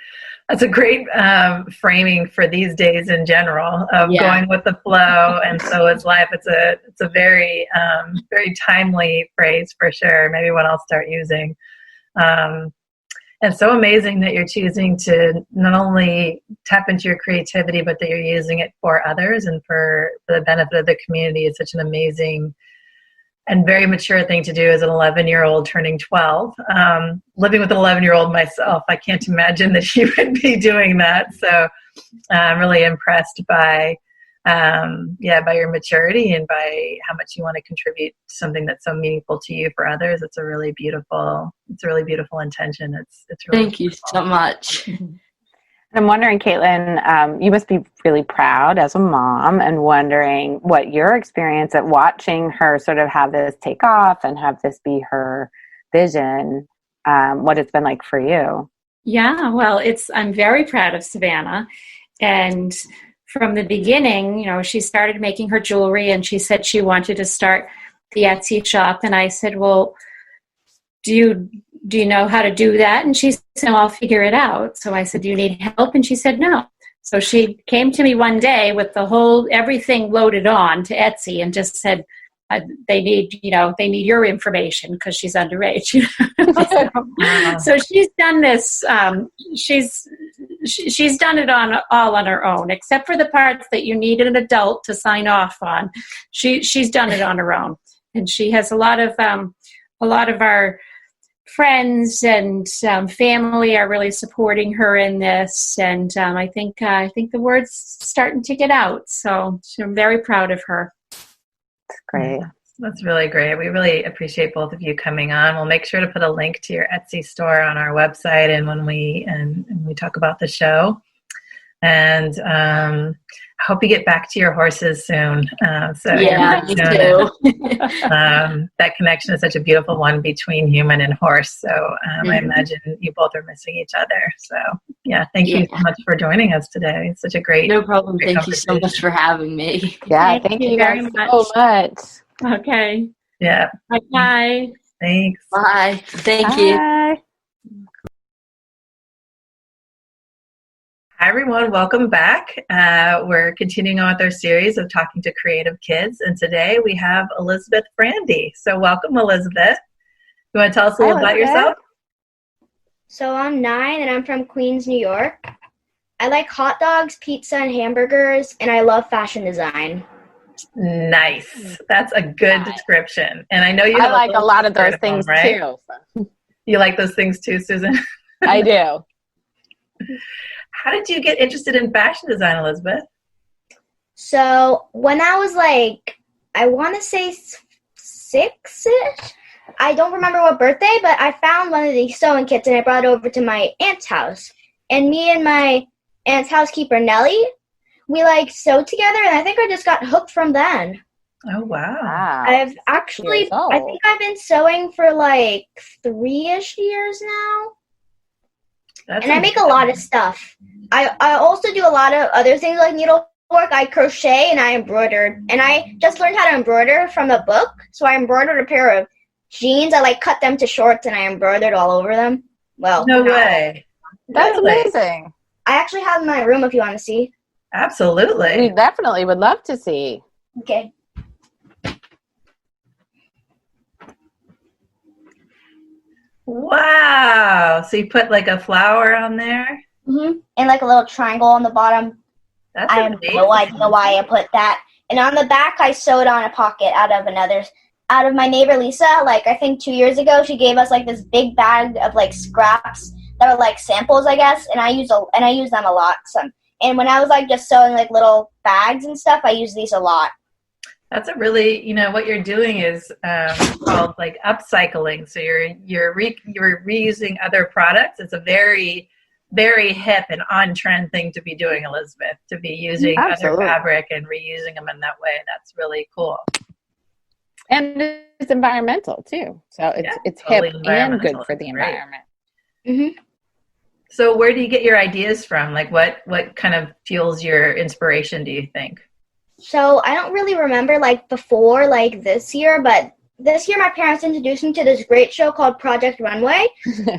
framing for these days in general of going with the flow, and so is life. It's a very very timely phrase for sure. Maybe one I'll start using. And so amazing that you're choosing to not only tap into your creativity, but that you're using it for others and for the benefit of the community. It's such an amazing and very mature thing to do as an 11-year-old turning 12. Living with an 11-year-old myself, I can't imagine that she would be doing that. So I'm really impressed by your maturity and by how much you want to contribute to something that's so meaningful to you for others. It's a really beautiful intention. It's really Thank you so much. I'm wondering, Caitlin, you must be really proud as a mom, and wondering what your experience at watching her sort of have this take off and have this be her vision, what it's been like for you. Yeah, well, I'm very proud of Savannah. And from the beginning, she started making her jewelry, and she said she wanted to start the Etsy shop. And I said, well, do you know how to do that? And she said, no, I'll figure it out. So I said, do you need help? And she said, no. So she came to me one day with everything loaded on to Etsy and just said, they need your information because she's underage. So she's done this. She's done it all on her own, except for the parts that you need an adult to sign off on. She's done it on her own, and she has a lot of our friends and family are really supporting her in this, and I think the word's starting to get out. So I'm very proud of her. Great. That's really great. We really appreciate both of you coming on. We'll make sure to put a link to your Etsy store on our website and when we talk about the show. And I hope you get back to your horses soon. Yeah, me too. That connection is such a beautiful one between human and horse. So I imagine you both are missing each other. So yeah, thank you so much for joining us today. It's such a great problem. Thank you so much for having me. Yeah, thank you very much. So much. Okay. Yeah. Bye. Thanks. Bye. Thank you. Hi everyone, welcome back. We're continuing on with our series of talking to creative kids, and today we have Elizabeth Frandy. So welcome, Elizabeth. You want to tell us a little about yourself? So I'm 9 and I'm from Queens, New York. I like hot dogs, pizza, and hamburgers, and I love fashion design. Nice. That's a good description. And I know you I like a lot of those things right? too. You like those things too, Susan? I do. How did you get interested in fashion design, Elizabeth? So when I was I want to say 6-ish. I don't remember what birthday, but I found one of these sewing kits and I brought it over to my aunt's house. And me and my aunt's housekeeper, Nellie, we sewed together, and I think I just got hooked from then. Oh, wow. I think I've been sewing for 3-ish years now. And I make a lot of stuff. I also do a lot of other things like needlework. I crochet and I embroidered. And I just learned how to embroider from a book. So I embroidered a pair of jeans. I cut them to shorts and I embroidered all over them. Well, no way. That's amazing. I actually have them in my room if you want to see. Absolutely. We definitely would love to see. Okay. Wow. So you put a flower on there? Mm-hmm. And a little triangle on the bottom. That's I have no idea why I put that. And on the back, I sewed on a pocket out of my neighbor Lisa. I think 2 years ago, she gave us this big bag of scraps that were samples, I guess. And I use them a lot. And when I was just sewing little bags and stuff, I use these a lot. That's a really, what you're doing is called upcycling. So you're reusing other products. It's a very, very hip and on-trend thing to be doing, Elizabeth, to be using other fabric and reusing them in that way. That's really cool. And it's environmental too. So it's totally hip and good for the environment. Mm-hmm. So where do you get your ideas from? What kind of fuels your inspiration, do you think? So I don't really remember before this year, but this year my parents introduced me to this great show called Project Runway.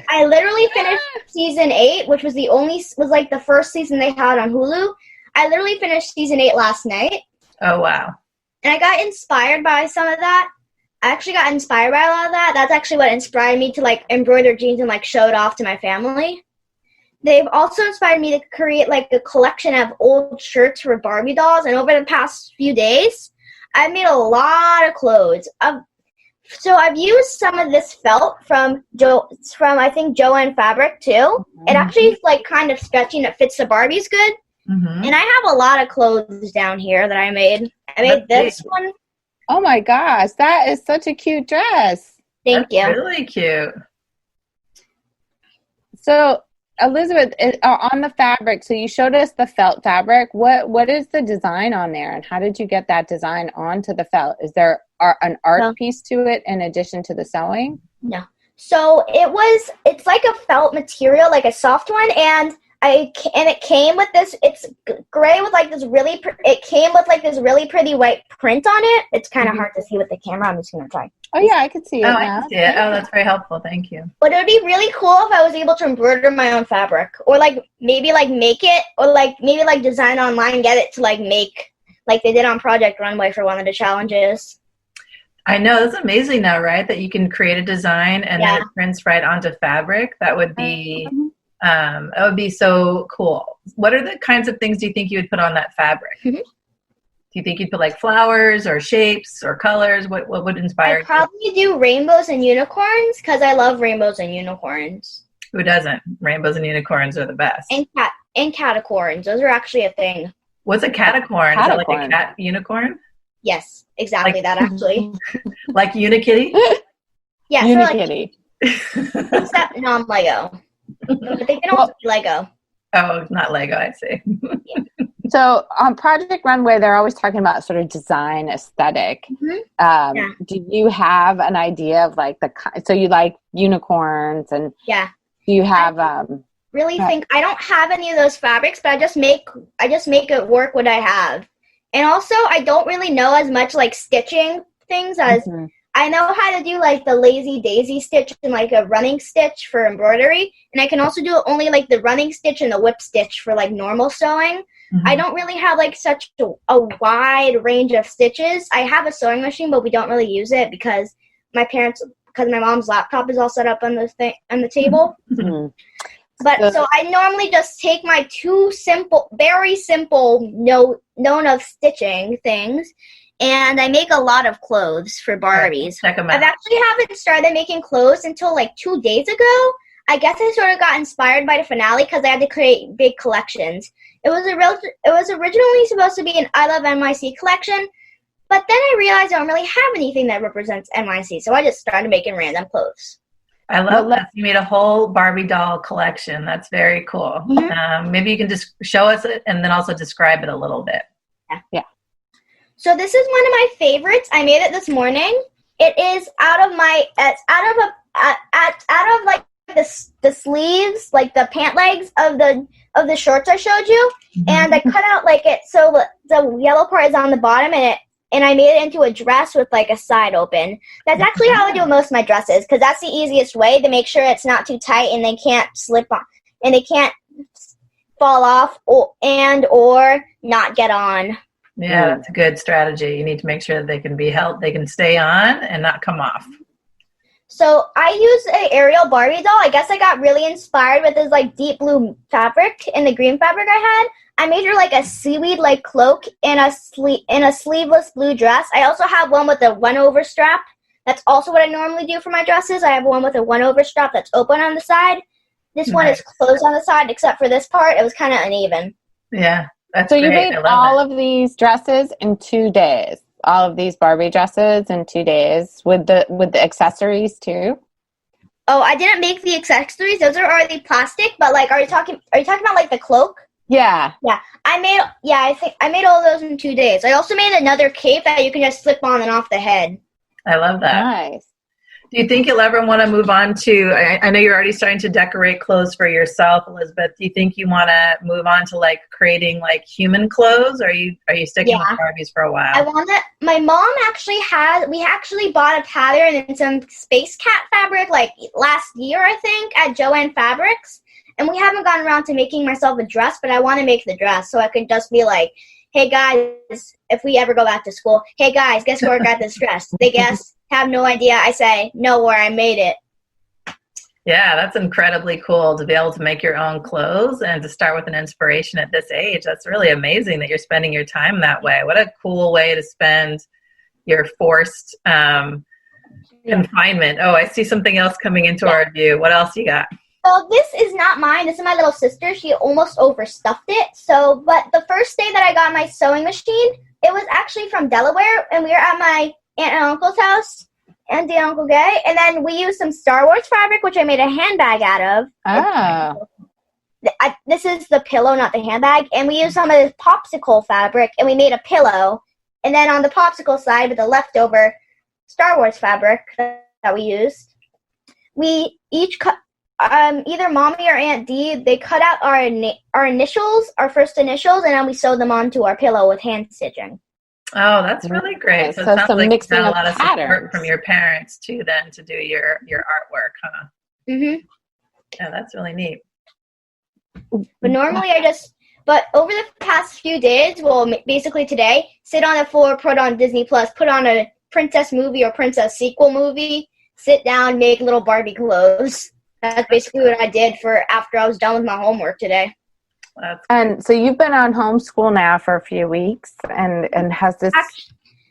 I literally finished season 8, which was the first season they had on Hulu. I literally finished season 8 last night. Oh, wow. And I got inspired by some of that. I actually got inspired by a lot of that. That's actually what inspired me to embroider jeans and show it off to my family. They've also inspired me to create a collection of old shirts for Barbie dolls. And over the past few days, I've made a lot of clothes. So I've used some of this felt from I think Joann Fabric too. Mm-hmm. It actually is kind of stretchy and it fits the Barbies good. Mm-hmm. And I have a lot of clothes down here that I made. I made this one. Oh my gosh, that is such a cute dress. Thank you. Really cute. So Elizabeth, on the fabric, so you showed us the felt fabric. What is the design on there, and how did you get that design onto the felt? Is there an art piece to it in addition to the sewing? No. So it's like a felt material, like a soft one, and it came with this. It's gray with like this really. It came with like this really pretty white print on it. It's kind of hard to see with the camera. I'm just gonna try. Oh yeah, I could see it Oh, now. I can see it. Oh, that's very helpful. Thank you. But it would be really cool if I was able to embroider my own fabric, or like maybe like make it, or like maybe like design online and get it to like make like they did on Project Runway for one of the challenges. I know, it's amazing now, right? That you can create a design and then it prints right onto fabric. That would be so cool. What are the kinds of things do you think you would put on that fabric? Do you think you'd put like flowers or shapes or colors? What would inspire you? I'd probably do rainbows and unicorns because I love rainbows and unicorns. Who doesn't? Rainbows and unicorns are the best. And catacorns. Those are actually a thing. What's a catacorn? Is that like a cat unicorn? Yes, exactly like, that actually. Like Unikitty? Yeah, Unikitty. Except non-Lego. But they can also be Lego. Oh, not Lego, I see. So on Project Runway, they're always talking about sort of design aesthetic. Do you have an idea of like so you like unicorns and do you have think I don't have any of those fabrics, but I just make it work what I have. And also I don't really know as much like stitching things as I know how to do like the lazy daisy stitch and like a running stitch for embroidery, and I can also do only like the running stitch and the whip stitch for like normal sewing. I don't really have like such a wide range of stitches. I have a sewing machine, but we don't really use it because my mom's laptop is all set up on the table. But so I normally just take my two very simple known of stitching things, and I make a lot of clothes for Barbies. Check them out. I actually haven't started making clothes until like 2 days ago. I guess I sort of got inspired by the finale because I had to create big collections. It was originally supposed to be an I Love NYC collection, but then I realized I don't really have anything that represents NYC, so I just started making random clothes. I love that. You made a whole Barbie doll collection. That's very cool. Maybe you can just show us it and then also describe it a little bit. Yeah. So this is one of my favorites. I made it this morning. It is out of like the sleeves, like the pant legs of the shorts I showed you, and I cut out like it so the yellow part is on the bottom, and I made it into a dress with like a side open. That's actually how I do most of my dresses because that's the easiest way to make sure it's not too tight and they can't slip on and they can't fall off or not get on. Yeah, that's a good strategy. You need to make sure that they can be held, they can stay on and not come off. So I used an Ariel Barbie doll. I guess I got really inspired with this like deep blue fabric and the green fabric I had. I made her like a seaweed like cloak in a sleeveless blue dress. I also have one with a 1-over strap. That's also what I normally do for my dresses. I have one with a 1-over strap that's open on the side. This one is closed on the side except for this part. It was kind of uneven. Yeah, that's so great. You made all of these dresses in 2 days. All of these Barbie dresses in 2 days with the accessories too. Oh, I didn't make the accessories; those are already plastic. But like, are you talking about like the cloak? Yeah. Yeah, I think I made all those in 2 days. I also made another cape that you can just slip on and off the head. I love that. Nice. Do you think you'll ever want to move on to, I know you're already starting to decorate clothes for yourself, Elizabeth. Do you think you want to move on to like creating like human clothes? Or are you sticking with Barbies for a while? My mom we actually bought a pattern and some Space Cat fabric like last year, I think, at Joann Fabrics. And we haven't gotten around to making myself a dress, but I want to make the dress so I could just be like, hey guys, if we ever go back to school, hey guys, guess where I got this dress? They guess. Have no idea. I say, know where I made it. Yeah, that's incredibly cool to be able to make your own clothes and to start with an inspiration at this age. That's really amazing that you're spending your time that way. What a cool way to spend your forced confinement. Oh, I see something else coming into our view. What else you got? So this is not mine. This is my little sister. She almost overstuffed it. But the first day that I got my sewing machine, it was actually from Delaware, and we were at my aunt and uncle's house, Auntie and Uncle Gay, and then we used some Star Wars fabric, which I made a handbag out of. Oh. This is the pillow, not the handbag, and we used some of this popsicle fabric, and we made a pillow. And then on the popsicle side, with the leftover Star Wars fabric that we used, we each cut either Mommy or Aunt D, they cut out our initials, our first initials, and then we sewed them onto our pillow with hand stitching. Oh, that's really great. So it sounds some like mixing you got a of lot of support patterns. from your parents too, then, to do your artwork, huh? Mhm. Yeah, that's really neat. But normally but over the past few days, well, basically today, sit on the floor, put on Disney Plus, put on a princess movie or princess sequel movie, sit down, make little Barbie clothes. That's basically what I did after I was done with my homework today. And so you've been on homeschool now for a few weeks, and has this...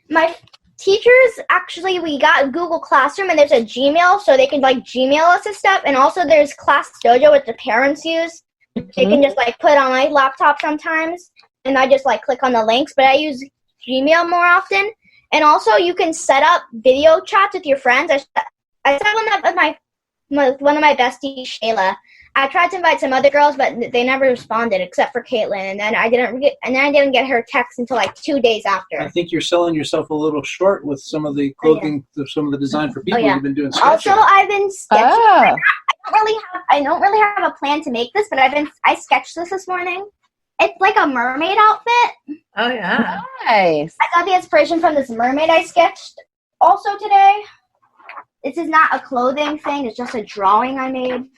My teachers, actually, we got Google Classroom, and there's a Gmail, so they can, like, Gmail us and stuff. And also there's Class Dojo, which the parents use. They can just, like, put it on my laptop sometimes, and I just, like, click on the links. But I use Gmail more often. And also you can set up video chats with your friends. I set one up with one of my besties, Shayla. I tried to invite some other girls, but they never responded except for Caitlin. And then I didn't get her text until like 2 days after. I think you're selling yourself a little short with some of the clothing, some of the design for people you've been doing. Also, I've been sketching. I don't really have a plan to make this, but I sketched this morning. It's like a mermaid outfit. Oh yeah, nice. I got the inspiration from this mermaid I sketched also today. This is not a clothing thing. It's just a drawing I made.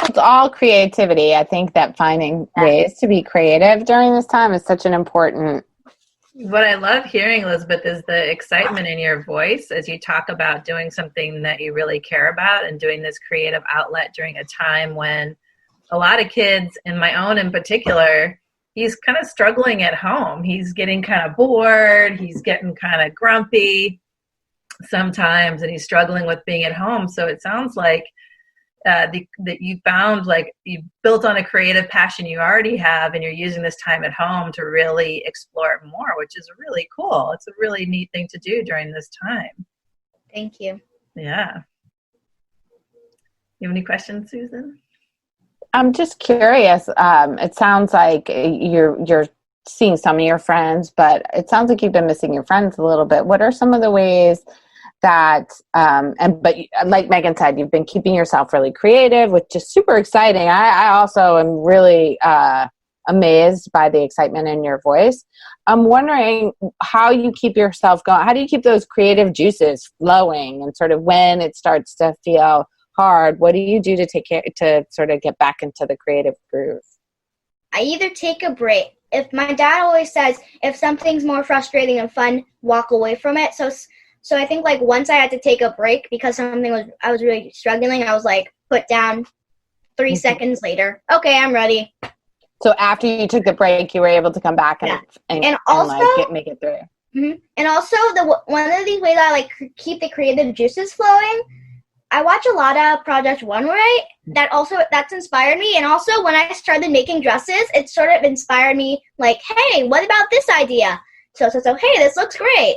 It's all creativity. I think that finding ways to be creative during this time is such an important... What I love hearing, Elizabeth, is the excitement in your voice as you talk about doing something that you really care about and doing this creative outlet during a time when a lot of kids, and my own in particular, he's kind of struggling at home. He's getting kind of bored. He's getting kind of grumpy sometimes, and he's struggling with being at home. So it sounds like that you found, like, you built on a creative passion you already have, and you're using this time at home to really explore it more, which is really cool. It's a really neat thing to do during this time. Thank you. Yeah. You have any questions, Susan? I'm just curious. It sounds like you're seeing some of your friends, but it sounds like you've been missing your friends a little bit. What are some of the ways that, but like Megan said, you've been keeping yourself really creative, which is super exciting. I also am really amazed by the excitement in your voice. I'm wondering how you keep yourself going. How do you keep those creative juices flowing, and sort of when it starts to feel hard, what do you do to sort of get back into the creative groove? I either take a break. If my dad always says, if something's more frustrating and fun, walk away from it. So I think, like, once I had to take a break because I was really struggling, I was like, put down 3 seconds later. Okay, I'm ready. So after you took the break, you were able to come back and also make it through. Mm-hmm. And also, one of these ways I like keep the creative juices flowing, I watch a lot of Project Runway. That's inspired me. And also, when I started making dresses, it sort of inspired me, like, hey, what about this idea? So hey, this looks great.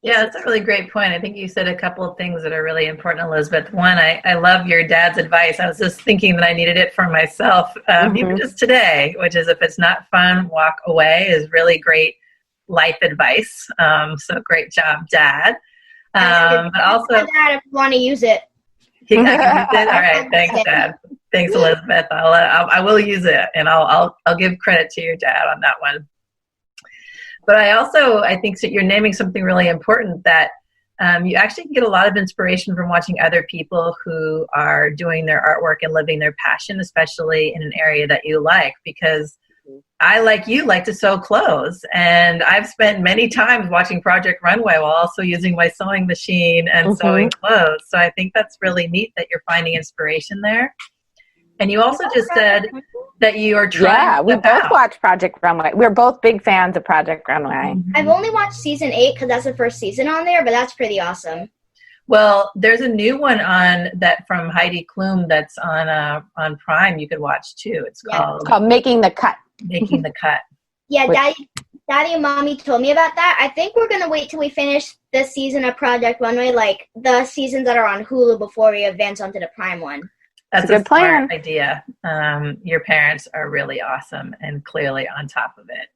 Yeah, that's a really great point. I think you said a couple of things that are really important, Elizabeth. One, I love your dad's advice. I was just thinking that I needed it for myself, even just today, which is, if it's not fun, walk away, is really great life advice. So great job, Dad. But also, Dad, if you want to use it. All right, thanks, Dad. Thanks, Elizabeth. I will use it, and I'll give credit to your dad on that one. But I think that you're naming something really important, that you actually can get a lot of inspiration from watching other people who are doing their artwork and living their passion, especially in an area that you like, because I, like you, like to sew clothes, and I've spent many times watching Project Runway while also using my sewing machine and sewing clothes. So I think that's really neat that you're finding inspiration there. And you also just said that you are trying. Yeah, we both watched Project Runway. We're both big fans of Project Runway. I've only watched season 8 because that's the first season on there, but that's pretty awesome. Well, there's a new one on that from Heidi Klum that's on Prime. You could watch too. It's called Making the Cut. Making the Cut. Yeah, Daddy and Mommy told me about that. I think we're gonna wait till we finish this season of Project Runway, like the seasons that are on Hulu, before we advance onto the Prime one. That's a smart idea. Your parents are really awesome and clearly on top of it,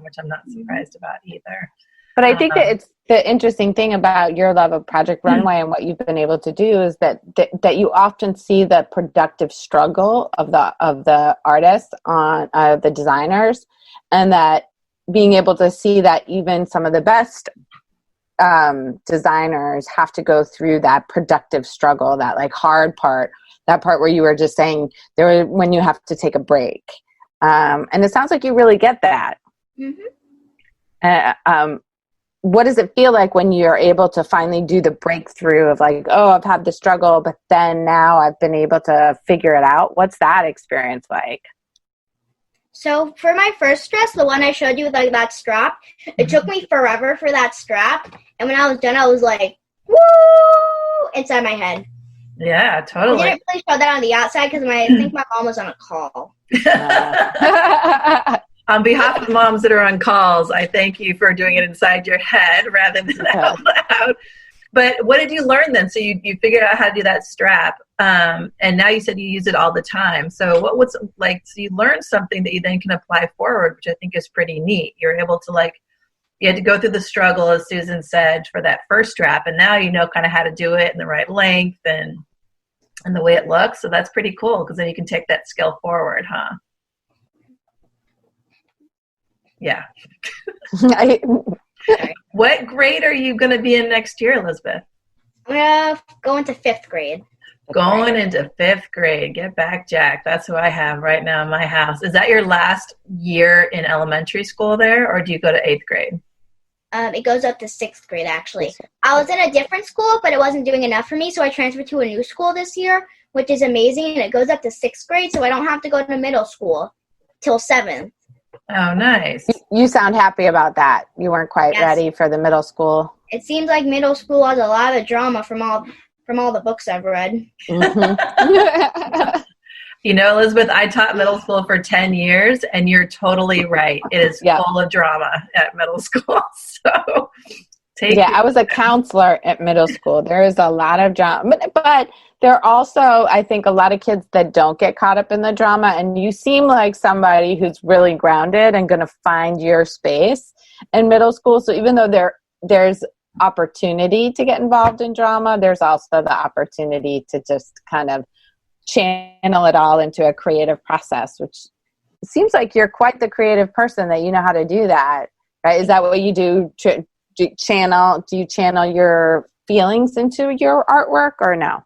which I'm not surprised about either. But I think that it's the interesting thing about your love of Project Runway and what you've been able to do is that you often see the productive struggle of the artists on the designers, and that being able to see that even some of the best designers have to go through that productive struggle, that like hard part, that part where you were just saying when you have to take a break. And it sounds like you really get that. Mm-hmm. What does it feel like when you're able to finally do the breakthrough of like, oh, I've had the struggle, but then now I've been able to figure it out? What's that experience like? So for my first dress, the one I showed you with like that strap, it took me forever for that strap. And when I was done, I was like, woo, inside my head. Yeah, totally. I didn't really show that on the outside because I think my mom was on a call. On behalf of moms that are on calls, I thank you for doing it inside your head rather than out loud. But what did you learn then? So you figured out how to do that strap, and now you said you use it all the time. So what was like? So you learned something that you then can apply forward, which I think is pretty neat. You're able to you had to go through the struggle, as Susan said, for that first strap, and now you know kind of how to do it in the right length and the way it looks. So that's pretty cool because then you can take that skill forward, huh? Yeah. What grade are you going to be in next year, Elizabeth? I'm going to go into 5th grade. Going into 5th grade. Get back, Jack. That's who I have right now in my house. Is that your last year in elementary school there, or do you go to 8th grade? It goes up to 6th grade, actually. I was in a different school, but it wasn't doing enough for me, so I transferred to a new school this year, which is amazing, and it goes up to 6th grade, so I don't have to go to middle school till 7th. Oh, nice. You sound happy about that. You weren't quite ready for the middle school. It seems like middle school has a lot of drama from all the books I've read. Mm-hmm. You know, Elizabeth, I taught middle school for 10 years, and you're totally right. It is full of drama at middle school. So I was a counselor at middle school. There is a lot of drama, but there are also, I think, a lot of kids that don't get caught up in the drama, and you seem like somebody who's really grounded and going to find your space in middle school. So even though there's opportunity to get involved in drama, there's also the opportunity to just kind of channel it all into a creative process, which seems like you're quite the creative person that you know how to do that, right? Is that what you do? Do you channel your feelings into your artwork or no?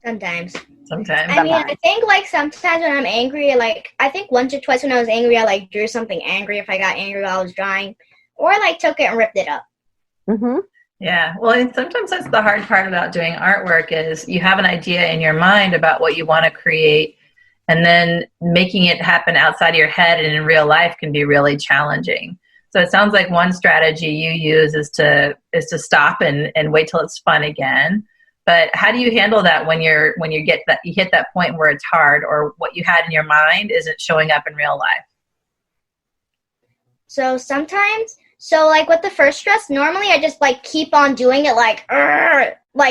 Sometimes. I mean, I think sometimes when I'm angry, I think once or twice when I was angry, I drew something angry if I got angry while I was drawing, or I took it and ripped it up. Mm-hmm. Yeah, well, and sometimes that's the hard part about doing artwork is you have an idea in your mind about what you want to create, and then making it happen outside of your head and in real life can be really challenging. So it sounds like one strategy you use is to stop and wait till it's fun again. But how do you handle that when you hit that point where it's hard, or what you had in your mind isn't showing up in real life? So sometimes, with the first dress, normally I just keep on doing it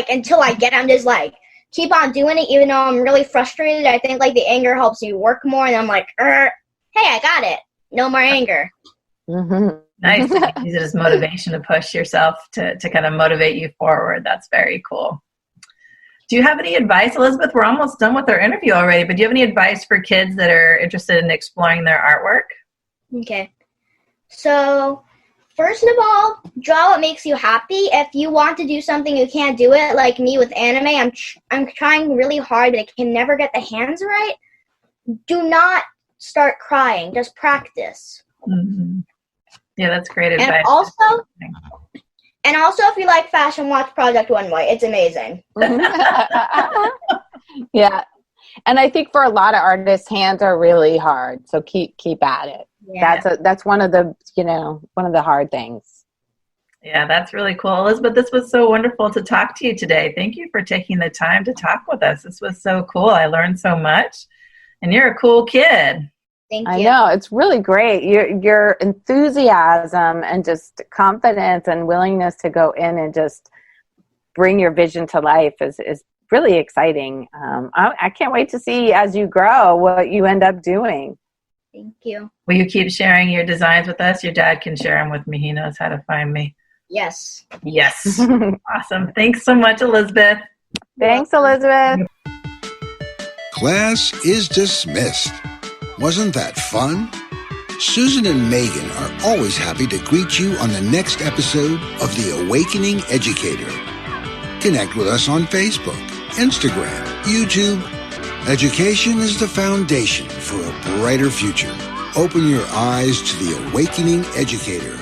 until I get it. I'm just keep on doing it even though I'm really frustrated. I think the anger helps me work more, and I'm hey, I got it. No more anger. Mm-hmm. Nice. Use it as motivation to push yourself to kind of motivate you forward. That's very cool. Do you have any advice, Elizabeth? We're almost done with our interview already, but do you have any advice for kids that are interested in exploring their artwork? Okay. So, first of all, draw what makes you happy. If you want to do something, you can't do it. Like me with anime, I'm trying really hard, but I can never get the hands right. Do not start crying. Just practice. Mm-hmm. Yeah, that's great advice. And also, if you like fashion, watch Project Runway. It's amazing. Yeah. And I think for a lot of artists, hands are really hard. So keep at it. Yeah. That's one of the hard things. Yeah, that's really cool. Elizabeth, this was so wonderful to talk to you today. Thank you for taking the time to talk with us. This was so cool. I learned so much. And you're a cool kid. Thank you. I know. It's really great. Your enthusiasm and just confidence and willingness to go in and just bring your vision to life is really exciting. I can't wait to see as you grow what you end up doing. Thank you. Will you keep sharing your designs with us? Your dad can share them with me. He knows how to find me. Yes. Yes. Awesome. Thanks so much, Elizabeth. Thanks, Elizabeth. Class is dismissed. Wasn't that fun? Susan and Megan are always happy to greet you on the next episode of The Awakening Educator. Connect with us on Facebook, Instagram, YouTube. Education is the foundation for a brighter future. Open your eyes to The Awakening Educator